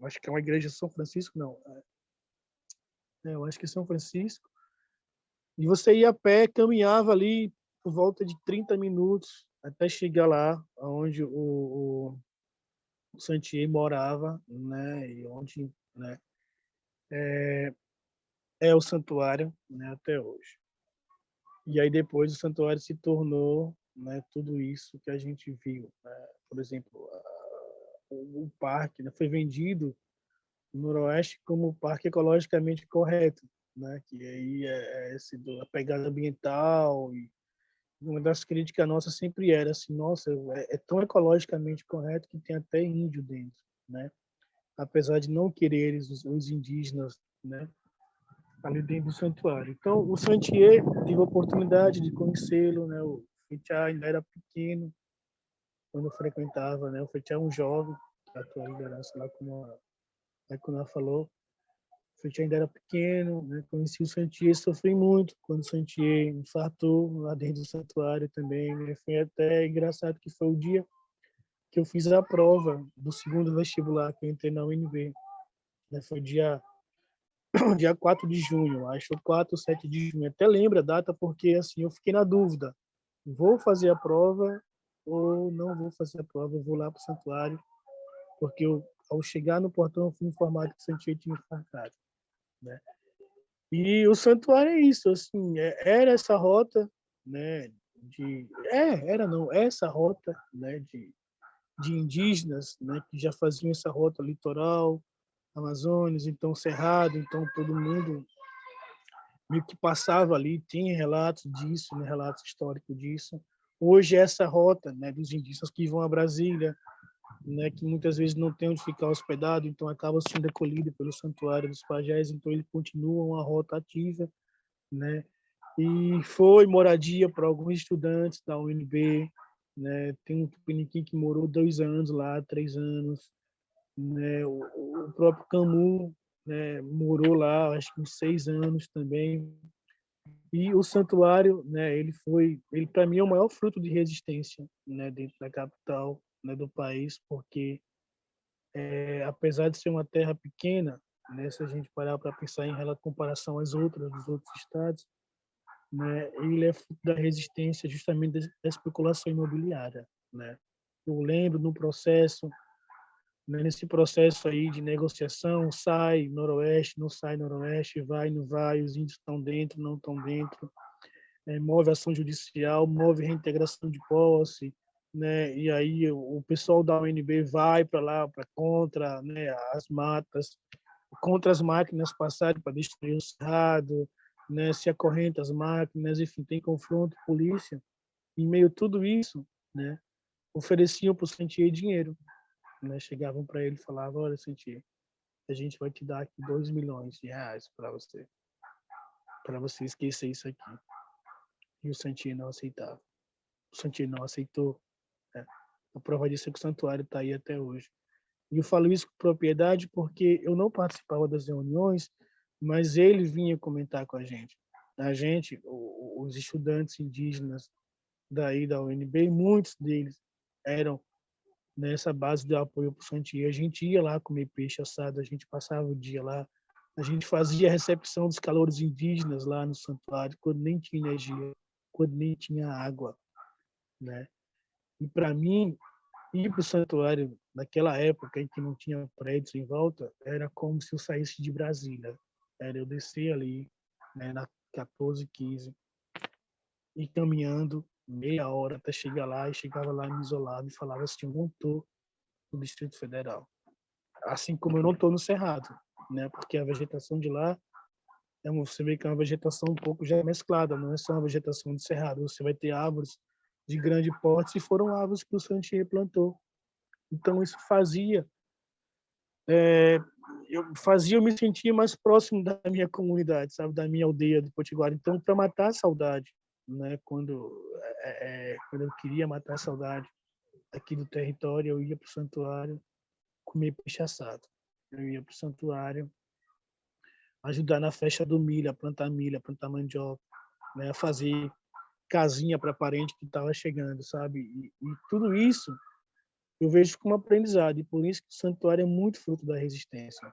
Acho que é uma igreja São Francisco, não. Eu acho que é São Francisco. E você ia a pé, caminhava ali por volta de 30 minutos até chegar lá, onde o Santier morava, né? E onde, né, é o santuário, né, até hoje. E aí depois o santuário se tornou, né, tudo isso que a gente viu, né? Por exemplo, o parque, né, foi vendido no Noroeste como parque ecologicamente correto, né? Que aí a pegada ambiental. E uma das críticas nossas sempre era assim: nossa, é tão ecologicamente correto que tem até índio dentro, né? Apesar de não querer os indígenas, né, ali dentro do santuário. Então, o Santier, tive a oportunidade de conhecê-lo, né? O Fetiá ainda era pequeno quando eu frequentava, né? O Fetiá é um jovem, a atual liderança lá, como a Kuná falou. O Fetiá ainda era pequeno, né? Conheci o Santier, sofri muito quando o Santier infartou lá dentro do santuário também, né? Foi até engraçado que foi o dia que eu fiz a prova do segundo vestibular que eu entrei na UNB, né? Foi dia 4 de junho, acho, 4 ou 7 de junho. Até lembro a data porque assim, eu fiquei na dúvida. Vou fazer a prova ou não vou fazer a prova? Eu vou lá para o santuário, porque ao chegar no portão eu fui informado que o santuário tinha infartado, né? E o santuário é isso, assim, era essa rota, né, era não, essa rota, né, de indígenas, né, que já faziam essa rota litoral, Amazonas, então Cerrado, então todo mundo meio que passava ali, tinha relatos disso, né, relatos históricos disso. Hoje essa rota, né, dos indígenas que vão a Brasília, né, que muitas vezes não tem onde ficar hospedado, então acaba sendo acolhido pelo Santuário dos Pajés, então ele continua uma rota ativa, né? E foi moradia para alguns estudantes da UNB, né? Tem um tupiniquim que morou 2 anos lá, 3 anos, né? O próprio Camus, né, morou lá, acho que uns 6 anos também. E o santuário, né, ele para mim é o maior fruto de resistência, né, dentro da capital, né, do país, porque apesar de ser uma terra pequena, né, se a gente parar para pensar em comparação às outras dos outros estados, né, ele é fruto da resistência justamente da especulação imobiliária, né? Eu lembro no processo, né, nesse processo aí de negociação, sai noroeste, não sai noroeste, vai, não vai, os índios estão dentro, não estão dentro, move ação judicial, move reintegração de posse, né? E aí o pessoal da UNB vai para lá, para contra, né, as matas, contra as máquinas passarem para destruir o cerrado, né, se acorrenta as máquinas, enfim, tem confronto, polícia. Em meio a tudo isso, né, ofereciam para o Santier dinheiro, né, chegavam para ele e falavam: olha, Santier, a gente vai te dar aqui 2 milhões de reais para você esquecer isso aqui. E o Santier não aceitava. O Santier não aceitou. Né? A prova disso é que o santuário está aí até hoje. E eu falo isso com propriedade porque eu não participava das reuniões, mas ele vinha comentar com a gente. A gente, os estudantes indígenas daí da UNB, muitos deles eram nessa base de apoio para o Santiago. A gente ia lá comer peixe assado, a gente passava o dia lá, a gente fazia a recepção dos calouros indígenas lá no santuário, quando nem tinha energia, quando nem tinha água, né? E para mim, ir para o santuário naquela época em que não tinha prédios em volta, era como se eu saísse de Brasília. Era eu descer ali, né, na 14:15, e caminhando meia hora até chegar lá, e chegava lá me isolado e falava assim: eu não estou no Distrito Federal. Assim como eu não estou no Cerrado, né? Porque a vegetação de lá, você vê que é uma vegetação um pouco já mesclada, não é só uma vegetação de Cerrado. Você vai ter árvores de grande porte, e foram árvores que o Santier plantou. Então isso eu me sentir mais próximo da minha comunidade, sabe, da minha aldeia de Potiguara. Então, para matar a saudade, né, quando eu queria matar a saudade aqui do território, eu ia para o santuário comer peixe assado. Eu ia para o santuário ajudar na festa do milho, a plantar mandioca, né, a fazer casinha para parente que estava chegando, sabe? E tudo isso eu vejo como aprendizado, e por isso que o santuário é muito fruto da resistência,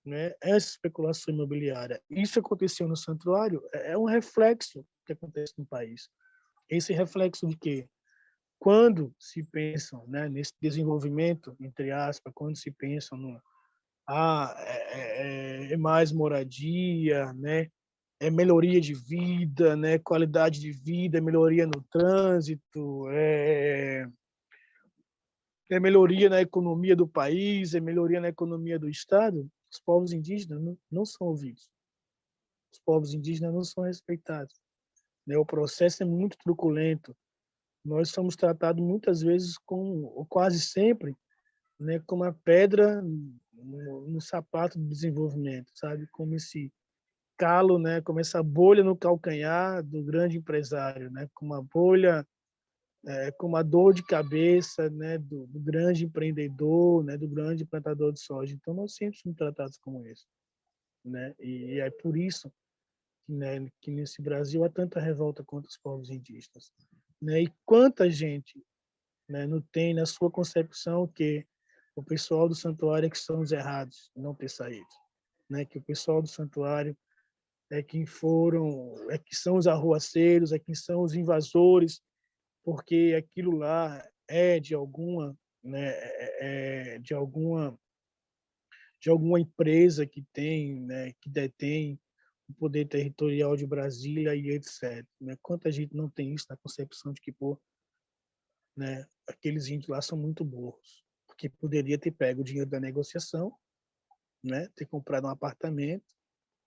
né? Essa especulação imobiliária, isso aconteceu no santuário, é um reflexo que acontece no país. Esse reflexo de que, quando se pensam, né, nesse desenvolvimento, entre aspas, quando se pensam no mais moradia, né, melhoria de vida, né, qualidade de vida, melhoria no trânsito, melhoria na economia do país, melhoria na economia do Estado, os povos indígenas não são ouvidos. Os povos indígenas não são respeitados. Né? O processo é muito truculento. Nós somos tratados muitas vezes, ou quase sempre, né, como a pedra no sapato do desenvolvimento, sabe? Como esse calo, né, como essa bolha no calcanhar do grande empresário, né? Como uma bolha, com uma dor de cabeça, né, do grande empreendedor, né, do grande plantador de soja. Então, nós sempre somos tratados como isso, né? E é por isso que, né, que nesse Brasil há tanta revolta contra os povos indígenas, né? E quanta gente, né, não tem na sua concepção que o pessoal do santuário é que são os errados, não ter saído, né? Que o pessoal do santuário é que são os arruaceiros, é que são os invasores, porque aquilo lá é de alguma, né, de alguma empresa que tem, né, que detém o poder territorial de Brasília e etc. Né? Quanta gente não tem isso na concepção de que, pô, né, aqueles índios lá são muito burros, porque poderia ter pego o dinheiro da negociação, né, ter comprado um apartamento,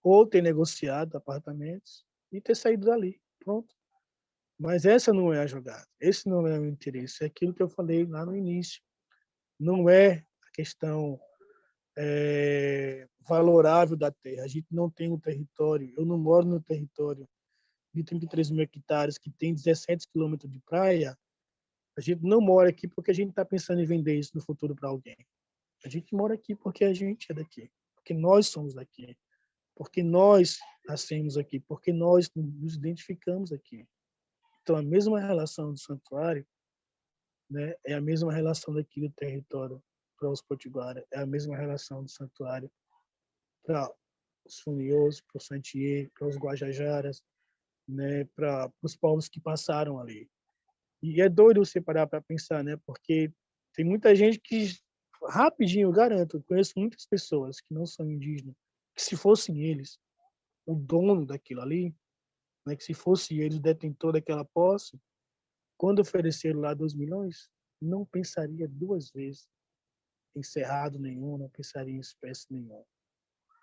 ou ter negociado apartamentos e ter saído dali. Pronto. Mas essa não é a jogada. Esse não é o interesse. É aquilo que eu falei lá no início. Não é a questão valorável da terra. A gente não tem um território. Eu não moro no território de 33 mil hectares que tem 17 quilômetros de praia. A gente não mora aqui porque a gente está pensando em vender isso no futuro para alguém. A gente mora aqui porque a gente é daqui. Porque nós somos daqui. Porque nós nascemos aqui. Porque nós nos identificamos aqui. Então, a mesma relação do santuário, né, é a mesma relação daqui do território para os potiguara, é a mesma relação do santuário para os funiôs, para os santier, para os guajajaras, né, para os povos que passaram ali. E é doido você parar para pensar, né, porque tem muita gente que, rapidinho, eu garanto, eu conheço muitas pessoas que não são indígenas, que se fossem eles o dono daquilo ali, né, que se fosse eles o detentor daquela posse, quando ofereceram lá 2 milhões, não pensaria duas vezes em cerrado nenhum, não pensaria em espécie nenhuma.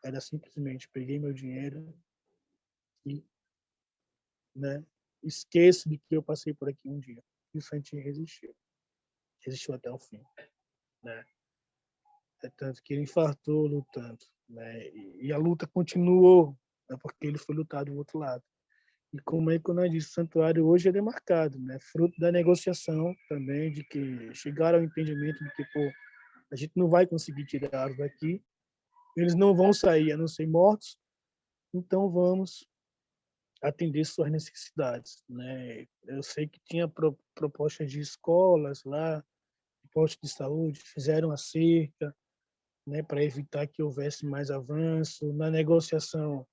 Era simplesmente, peguei meu dinheiro e, né, esqueço de que eu passei por aqui um dia. E o Santinho resistiu. Resistiu até o fim, né? É tanto que ele infartou lutando, né? E a luta continuou, né? Porque ele foi lutar do outro lado. E como é que eu disse, o santuário hoje é demarcado, né? Fruto da negociação também, de que chegaram ao entendimento de que, pô, a gente não vai conseguir tirá-los daqui, eles não vão sair a não ser mortos, então vamos atender suas necessidades, né? Eu sei que tinha propostas de escolas lá, postos de saúde, fizeram a cerca, né, para evitar que houvesse mais avanço. Na negociação,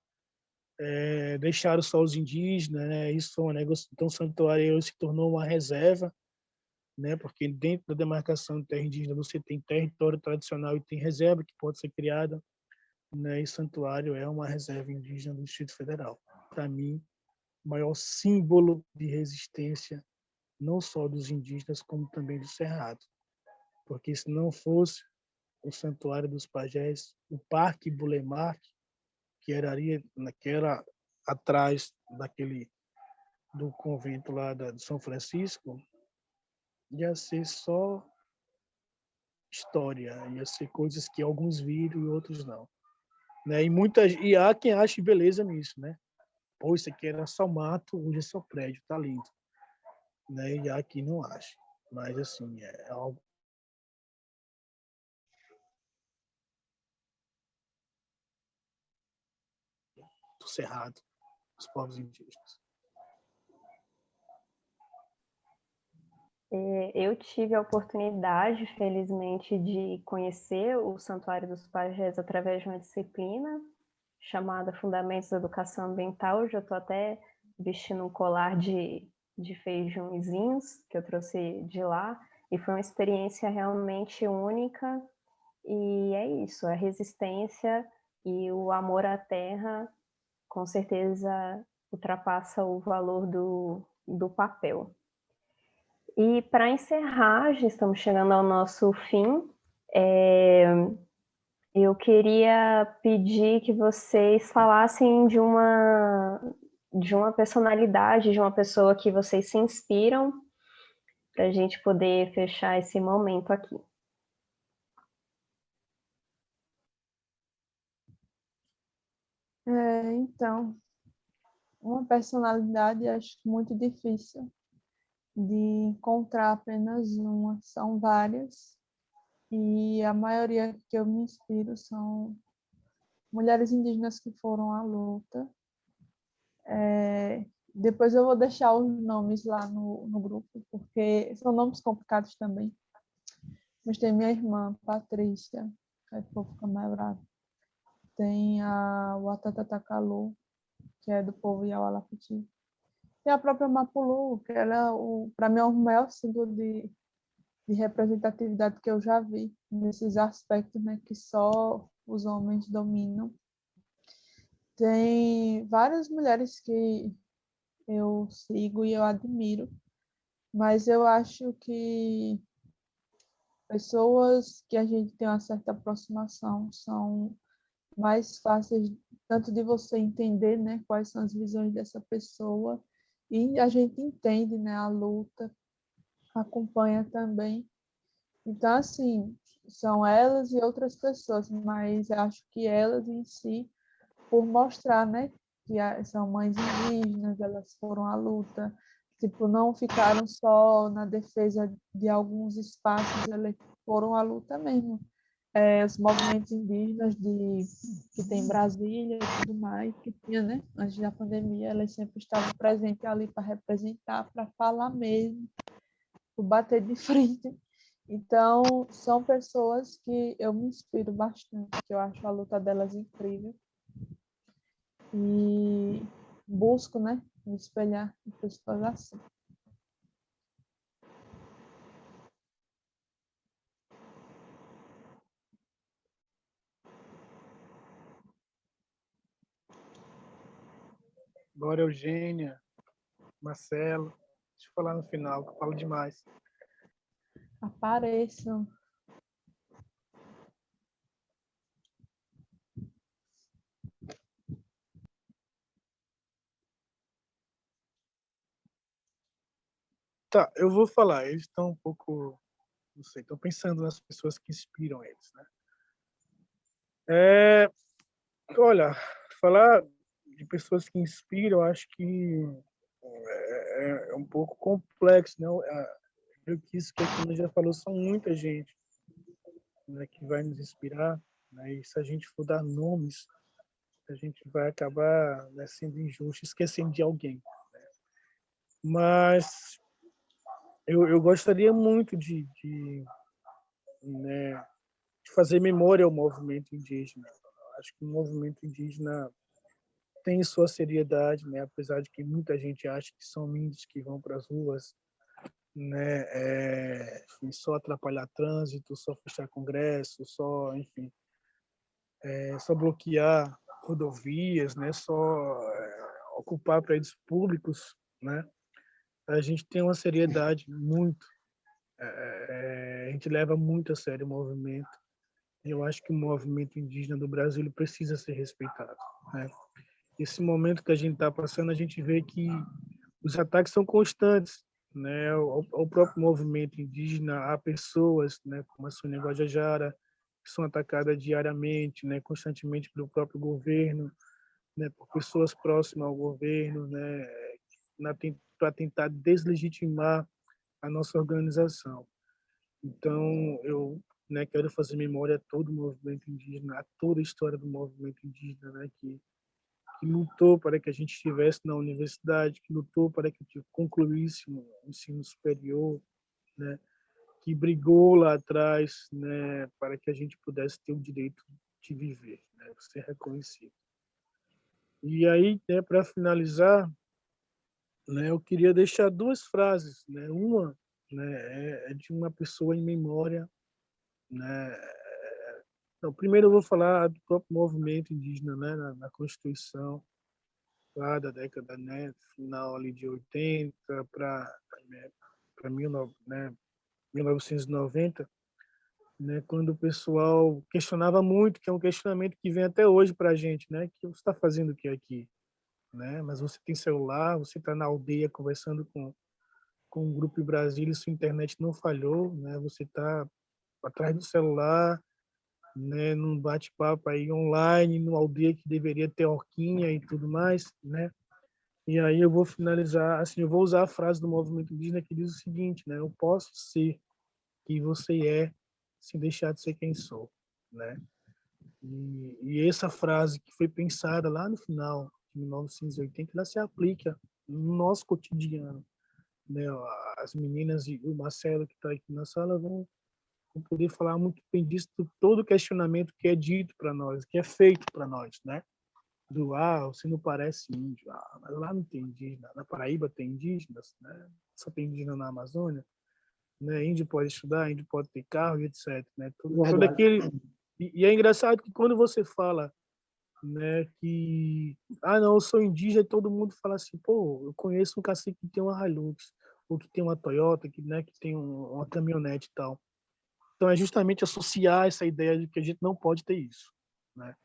deixaram só os indígenas, né? Isso foi uma negociação. Então, o santuário se tornou uma reserva, né? Porque dentro da demarcação de terra indígena você tem território tradicional e tem reserva que pode ser criada, né? E santuário é uma reserva indígena do Distrito Federal. Para mim, o maior símbolo de resistência, não só dos indígenas, como também do Cerrado. Porque se não fosse o Santuário dos Pajés, o Parque Bulemark, que era atrás do convento lá de São Francisco, ia ser só história, ia ser coisas que alguns viram e outros não, né? E há quem ache beleza nisso, né? Pô, isso aqui era só mato, hoje é só prédio, tá lindo, né? E há quem não ache, mas assim é algo do Cerrado, dos povos indígenas. Eu tive a oportunidade, felizmente, de conhecer o Santuário dos Pajés através de uma disciplina chamada Fundamentos da Educação Ambiental. Hoje eu estou até vestindo um colar de feijõezinhos que eu trouxe de lá, e foi uma experiência realmente única. E é isso, a resistência e o amor à terra com certeza ultrapassa o valor do papel. E para encerrar, já estamos chegando ao nosso fim, eu queria pedir que vocês falassem de uma personalidade, de uma pessoa que vocês se inspiram, para a gente poder fechar esse momento aqui. Então, uma personalidade acho muito difícil de encontrar apenas uma, são várias, e a maioria que eu me inspiro são mulheres indígenas que foram à luta. Depois eu vou deixar os nomes lá no grupo, porque são nomes complicados também. Mas tem minha irmã, Patrícia, que é do povo Camaiorá. Tem a Watatata Kalu, que é do povo Yaualapiti. Tem a própria Mapulu, que ela, para mim, é o maior símbolo de representatividade que eu já vi nesses aspectos, né, que só os homens dominam. Tem várias mulheres que eu sigo e eu admiro, mas eu acho que pessoas que a gente tem uma certa aproximação são mais fáceis tanto de você entender, né, quais são as visões dessa pessoa, e a gente entende, né, a luta, acompanha também. Então, assim, são elas e outras pessoas, mas acho que elas em si, por mostrar, né, que são mães indígenas, elas foram à luta, tipo, não ficaram só na defesa de alguns espaços, elas foram à luta mesmo. Os movimentos indígenas que tem em Brasília e tudo mais, que tinha, né, antes da pandemia, elas sempre estavam presentes ali para representar, para falar mesmo, para bater de frente. Então, são pessoas que eu me inspiro bastante, que eu acho a luta delas incrível. E busco, né, me espelhar em suas ações. Agora, Eugênia, Marcelo, deixa eu falar no final, que eu falo demais. Apareçam. Tá, eu vou falar. Eles estão um pouco, não sei, estão pensando nas pessoas que inspiram eles, né? Olha, falar de pessoas que inspiram, acho que é um pouco complexo, né? Eu que isso que a Cristina já falou, são muita gente, né, que vai nos inspirar, né? E se a gente for dar nomes, a gente vai acabar, né, sendo injusto, esquecendo de alguém. Mas eu gostaria muito né, de fazer memória ao movimento indígena. Acho que o movimento indígena tem sua seriedade, né? Apesar de que muita gente acha que são índios que vão para as ruas, né? Enfim, só atrapalhar trânsito, só fechar congresso, só, enfim, só bloquear rodovias, né? Só ocupar prédios públicos, né? A gente tem uma seriedade muito, a gente leva muito a sério o movimento. Eu acho que o movimento indígena do Brasil ele precisa ser respeitado, né? Esse momento que a gente está passando, a gente vê que os ataques são constantes, né? Ao próprio movimento indígena, há pessoas, né, como a Sônia Guajajara, que são atacadas diariamente, né, constantemente pelo próprio governo, né, por pessoas próximas ao governo, né, para tentar deslegitimar a nossa organização. Então, eu, né, quero fazer memória a todo o movimento indígena, a toda a história do movimento indígena, né, que lutou para que a gente estivesse na universidade, que lutou para que a gente concluísse o ensino superior, né, que brigou lá atrás, né, para que a gente pudesse ter o direito de viver, né, ser reconhecido. E aí, né, para finalizar, né, eu queria deixar duas frases, né, uma, né, é de uma pessoa em memória, né. Então, primeiro eu vou falar do próprio movimento indígena, né, na Constituição lá da década, né, final ali de 80 para 1990, né, quando o pessoal questionava muito, que é um questionamento que vem até hoje para a gente, né, que você está fazendo o que aqui, né? Mas você tem celular, você está na aldeia conversando com um grupo em Brasília, sua internet não falhou, né? Você está atrás do celular, né, num bate-papo aí online, numa aldeia que deveria ter horquinha e tudo mais, né? E aí eu vou finalizar, assim, eu vou usar a frase do movimento indígena que diz o seguinte, né? Eu posso ser quem você é sem deixar de ser quem sou, né? E essa frase que foi pensada lá no final de 1980, ela se aplica no nosso cotidiano, né? As meninas e o Marcelo que está aqui na sala vão poder falar muito bem disso, de todo o questionamento que é dito para nós, que é feito para nós, né? Você não parece índio, mas lá não tem indígena, na Paraíba tem indígenas, né? Só tem indígena na Amazônia, né? Índio pode estudar, índio pode ter carro e etc, né? Todo aquele e é engraçado que quando você fala, né, que não, eu sou indígena, todo mundo fala assim, pô, eu conheço um cacique que tem uma Hilux, ou que tem uma Toyota, que, né, que tem uma caminhonete e tal. Então é justamente associar essa ideia de que a gente não pode ter isso, né?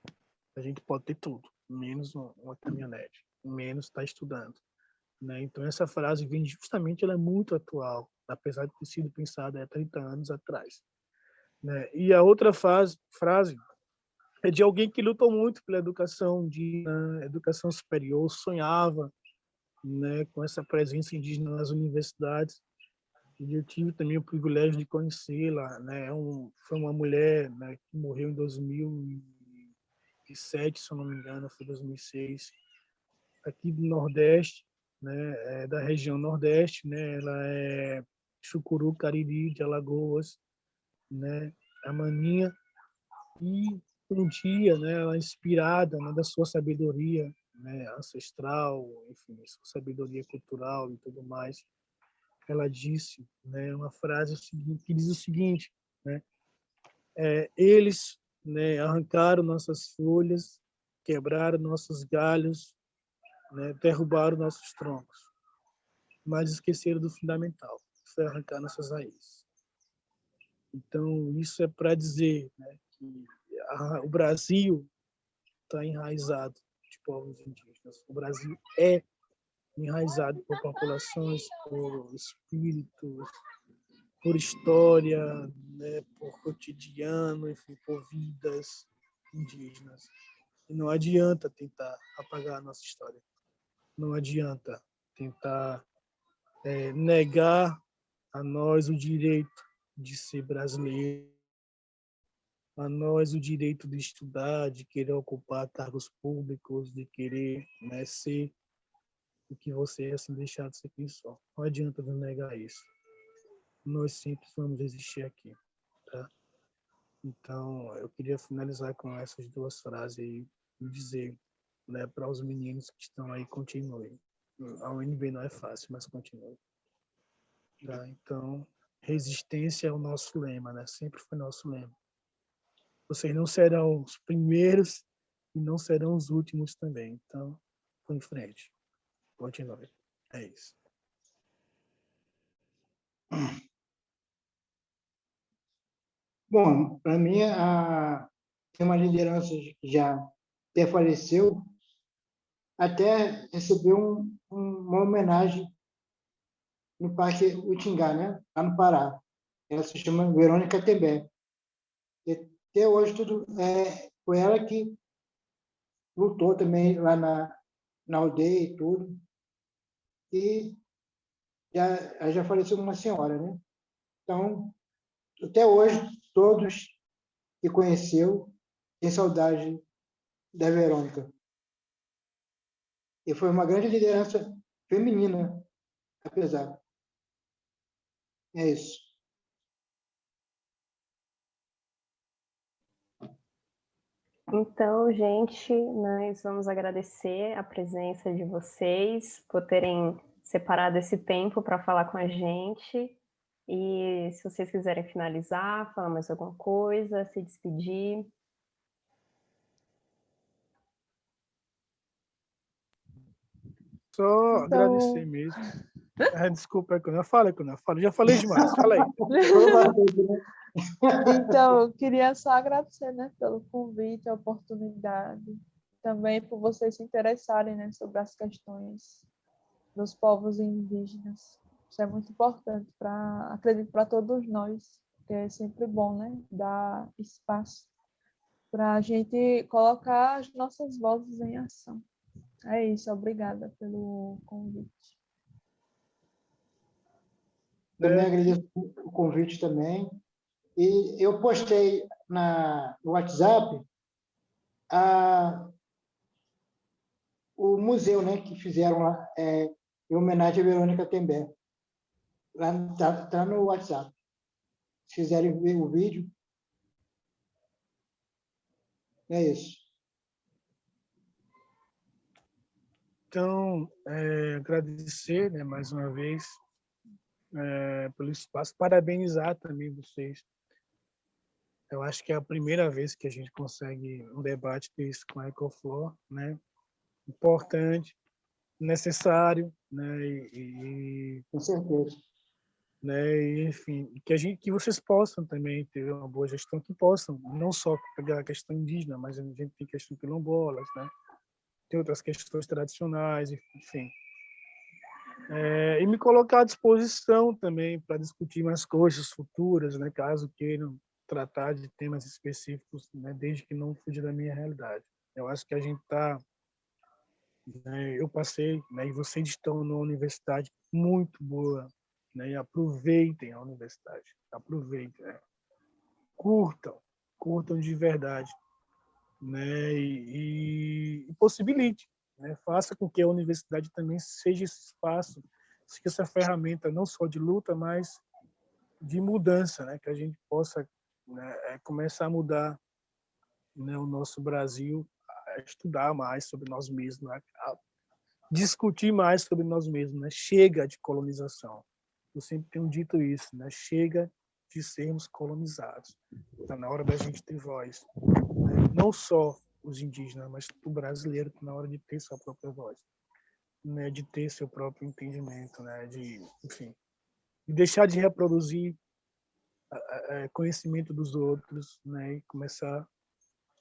A gente pode ter tudo, menos uma caminhonete, menos estar estudando, né? Então essa frase vem justamente, ela é muito atual, apesar de ter sido pensada há 30 anos atrás, né? E a outra frase é de alguém que lutou muito pela educação indígena, educação superior, sonhava, né, com essa presença indígena nas universidades. E eu tive também o privilégio de conhecê-la, né? Foi uma mulher, né, que morreu em 2007, se eu não me engano, foi 2006, aqui do Nordeste, né, da região Nordeste, né? Ela é Chucuru, Cariri, de Alagoas, né? A Maninha. E um dia, né, ela inspirada, né, da sua sabedoria, né, ancestral, enfim, sua sabedoria cultural e tudo mais. Ela disse, né, uma frase que diz o seguinte, né, eles, né, arrancaram nossas folhas, quebraram nossos galhos, né, derrubaram nossos troncos, mas esqueceram do fundamental, que foi arrancar nossas raízes. Então, isso é para dizer, né, que o Brasil está enraizado de povos indígenas. O Brasil é enraizado por populações, por espíritos, por história, né, por cotidiano, enfim, por vidas indígenas. E não adianta tentar apagar a nossa história. Não adianta tentar negar a nós o direito de ser brasileiro, a nós o direito de estudar, de querer ocupar cargos públicos, de querer, né, ser o que você é, assim, deixar de ser quem só. Não adianta nos negar isso. Nós sempre vamos existir aqui, tá? Então, eu queria finalizar com essas duas frases e dizer, né, para os meninos que estão aí, continuem. A UNB não é fácil, mas continue. Tá? Então, resistência é o nosso lema, né? Sempre foi nosso lema. Vocês não serão os primeiros e não serão os últimos também. Então, vão em frente. Continue. É isso. Bom, para mim, tem uma liderança que já até faleceu, até recebeu uma homenagem no Parque Utingá, né? Lá no Pará. Ela se chama Verônica Tembé. E até hoje foi ela que lutou também lá na aldeia e tudo. E ela já faleceu uma senhora, né? Então, até hoje, todos que conheceu têm saudade da Verônica. E foi uma grande liderança feminina, apesar. É isso. Então, gente, nós vamos agradecer a presença de vocês por terem separado esse tempo para falar com a gente. E se vocês quiserem finalizar, falar mais alguma coisa, se despedir. Só Então, agradecer mesmo. Desculpa, eu falo. Já falei demais. Fala aí. então, eu queria só agradecer, né, pelo convite, a oportunidade, também por vocês se interessarem, né, sobre as questões dos povos indígenas. Isso é muito importante acredito, para todos nós, porque é sempre bom, né, dar espaço para a gente colocar as nossas vozes em ação. É isso, obrigada pelo convite. Também agradeço o convite também. E eu postei no WhatsApp o museu, né, que fizeram lá, em homenagem a Verônica Tembé. Lá tá no WhatsApp. Se quiserem ver o vídeo, é isso. Então, agradecer, né, mais uma vez pelo espaço, parabenizar também vocês. Eu acho que é a primeira vez que a gente consegue um debate desse com a Ecoflor, né? Importante, necessário, né? Com certeza. Né? E, enfim, que vocês possam também ter uma boa gestão, que possam não só pegar a questão indígena, mas a gente tem questão quilombolas, né? Tem outras questões tradicionais, enfim. E me colocar à disposição também para discutir mais coisas futuras, né? Caso queiram tratar de temas específicos, né? Desde que não fuja da minha realidade. Eu acho que a gente está, né? Eu passei, né? E vocês estão numa universidade muito boa, né? E aproveitem a universidade, aproveitem, né? Curtam de verdade, né? E possibilite, né? Faça com que a universidade também seja esse espaço, seja essa ferramenta não só de luta, mas de mudança, né? Que a gente possa, né, começar a mudar, né, o nosso Brasil a estudar mais sobre nós mesmos, né? A discutir mais sobre nós mesmos, né? Chega de colonização. Eu sempre tenho dito isso, né? Chega de sermos colonizados. Está na hora da gente ter voz, né? Não só os indígenas, mas o brasileiro está na hora de ter sua própria voz, né? De ter seu próprio entendimento, né? Enfim, de deixar de reproduzir conhecimento dos outros, né? E começar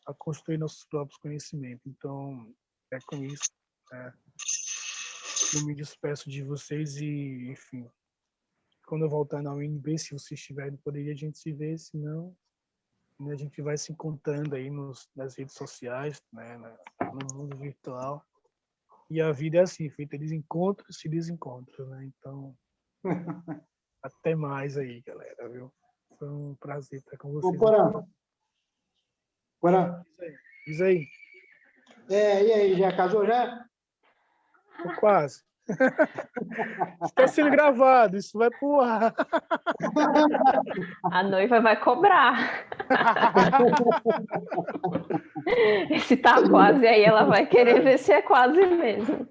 a construir nossos próprios conhecimentos. Então, é com isso, né? Eu me despeço de vocês e, enfim, quando eu voltar na UNB, se vocês estiverem por aí, a gente se vê, se não, né, a gente vai se encontrando aí nas redes sociais, né, no mundo virtual. E a vida é assim, feita de encontros e desencontros, né? Então, até mais aí, galera, viu? Foi um prazer estar com Ô, vocês. Porã, Diz aí. e aí, já casou já? Tô quase. Está sendo gravado, isso vai pro ar. A noiva vai cobrar. Se tá quase, aí ela vai querer ver se é quase mesmo.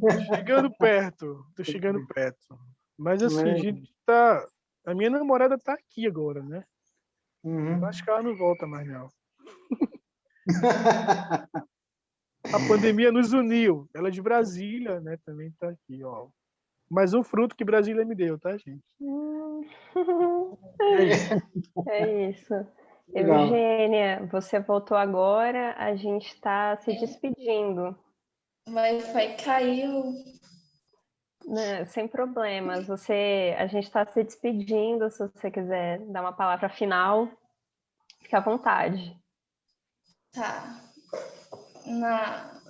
Tô chegando perto. Mas assim, a gente tá. A minha namorada tá aqui agora, né? Uhum. Acho que ela não volta mais, não. A pandemia nos uniu. Ela é de Brasília, né? Também tá aqui, ó. Mais um fruto que Brasília me deu, tá, gente? É isso. Legal. Eugênia, você voltou agora, a gente está se despedindo. O Wi-Fi caiu. Né, sem problemas. A gente está se despedindo. Se você quiser dar uma palavra final, fica à vontade. Tá.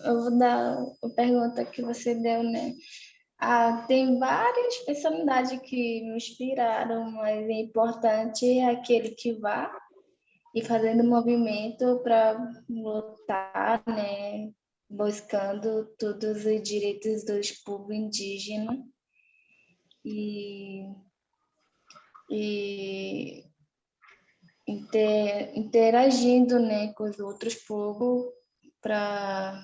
Eu vou dar a pergunta que você deu, né? Tem várias personalidades que me inspiraram, mas o importante é aquele que vá e fazendo movimento para lutar, né? Buscando todos os direitos dos povos indígenas e interagindo, né, com os outros povos para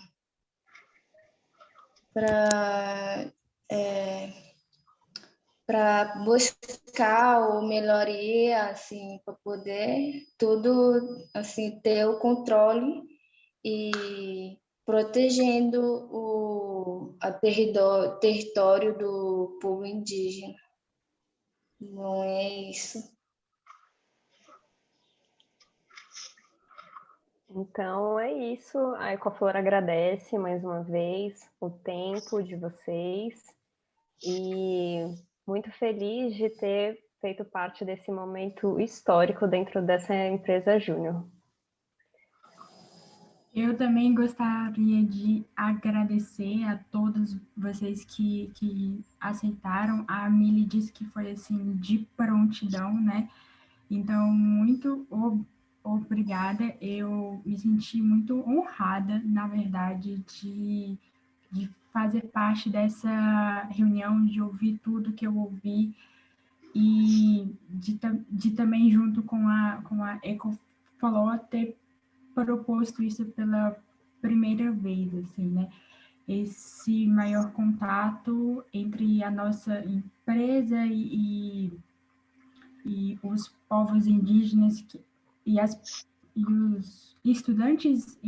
buscar ou melhoria, assim, para poder tudo, assim, ter o controle e protegendo o território do povo indígena. Não é isso. Então é isso. A Ecoflor agradece mais uma vez o tempo de vocês e muito feliz de ter feito parte desse momento histórico dentro dessa empresa Júnior. Eu também gostaria de agradecer a todos vocês que aceitaram. A Mili disse que foi assim de prontidão, né? Então, muito obrigada. Eu me senti muito honrada, na verdade, de fazer parte dessa reunião, de ouvir tudo que eu ouvi e de também, junto com a Ecoflor, ter proposto isso pela primeira vez, assim, né? Esse maior contato entre a nossa empresa e os povos indígenas e os estudantes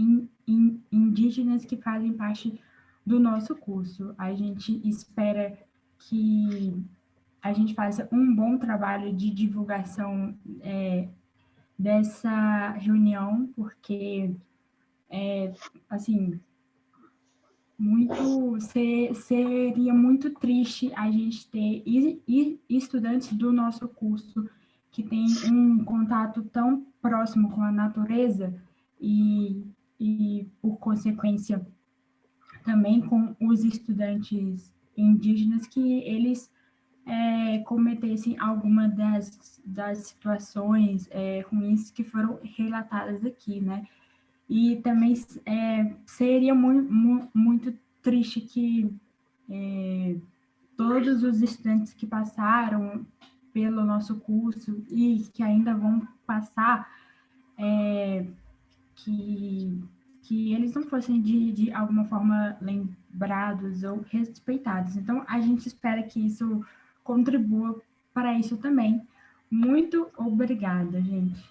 indígenas que fazem parte do nosso curso. A gente espera que a gente faça um bom trabalho de divulgação dessa reunião, porque assim, seria muito triste a gente ter estudantes do nosso curso que têm um contato tão próximo com a natureza e por consequência, também com os estudantes indígenas, que eles cometessem alguma das situações ruins que foram relatadas aqui, né? E também seria muito triste que todos os estudantes que passaram pelo nosso curso e que ainda vão passar, que que eles não fossem de alguma forma lembrados ou respeitados. Então, a gente espera que isso contribua para isso também. Muito obrigada, gente.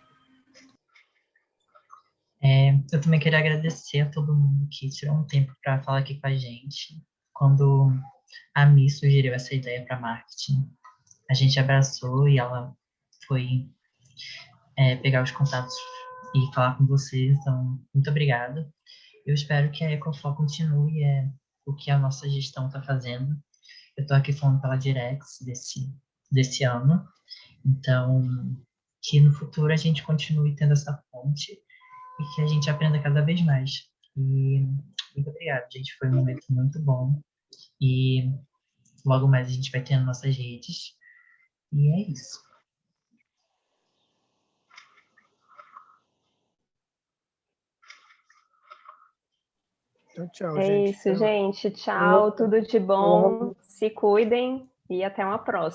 Eu também queria agradecer a todo mundo que tirou um tempo para falar aqui com a gente. Quando a Mi sugeriu essa ideia para marketing, a gente abraçou e ela foi pegar os contatos e falar com vocês. Então, muito obrigada. Eu espero que a Ecoflow continue o que a nossa gestão está fazendo. Eu estou aqui falando pela Direx desse ano. Então, que no futuro a gente continue tendo essa ponte e que a gente aprenda cada vez mais. E muito obrigado, gente. Foi um momento muito bom. E logo mais a gente vai ter nas nossas redes. E é isso. Então, tchau, É gente. isso, gente. Tchau, tudo de bom. Se cuidem e até uma próxima.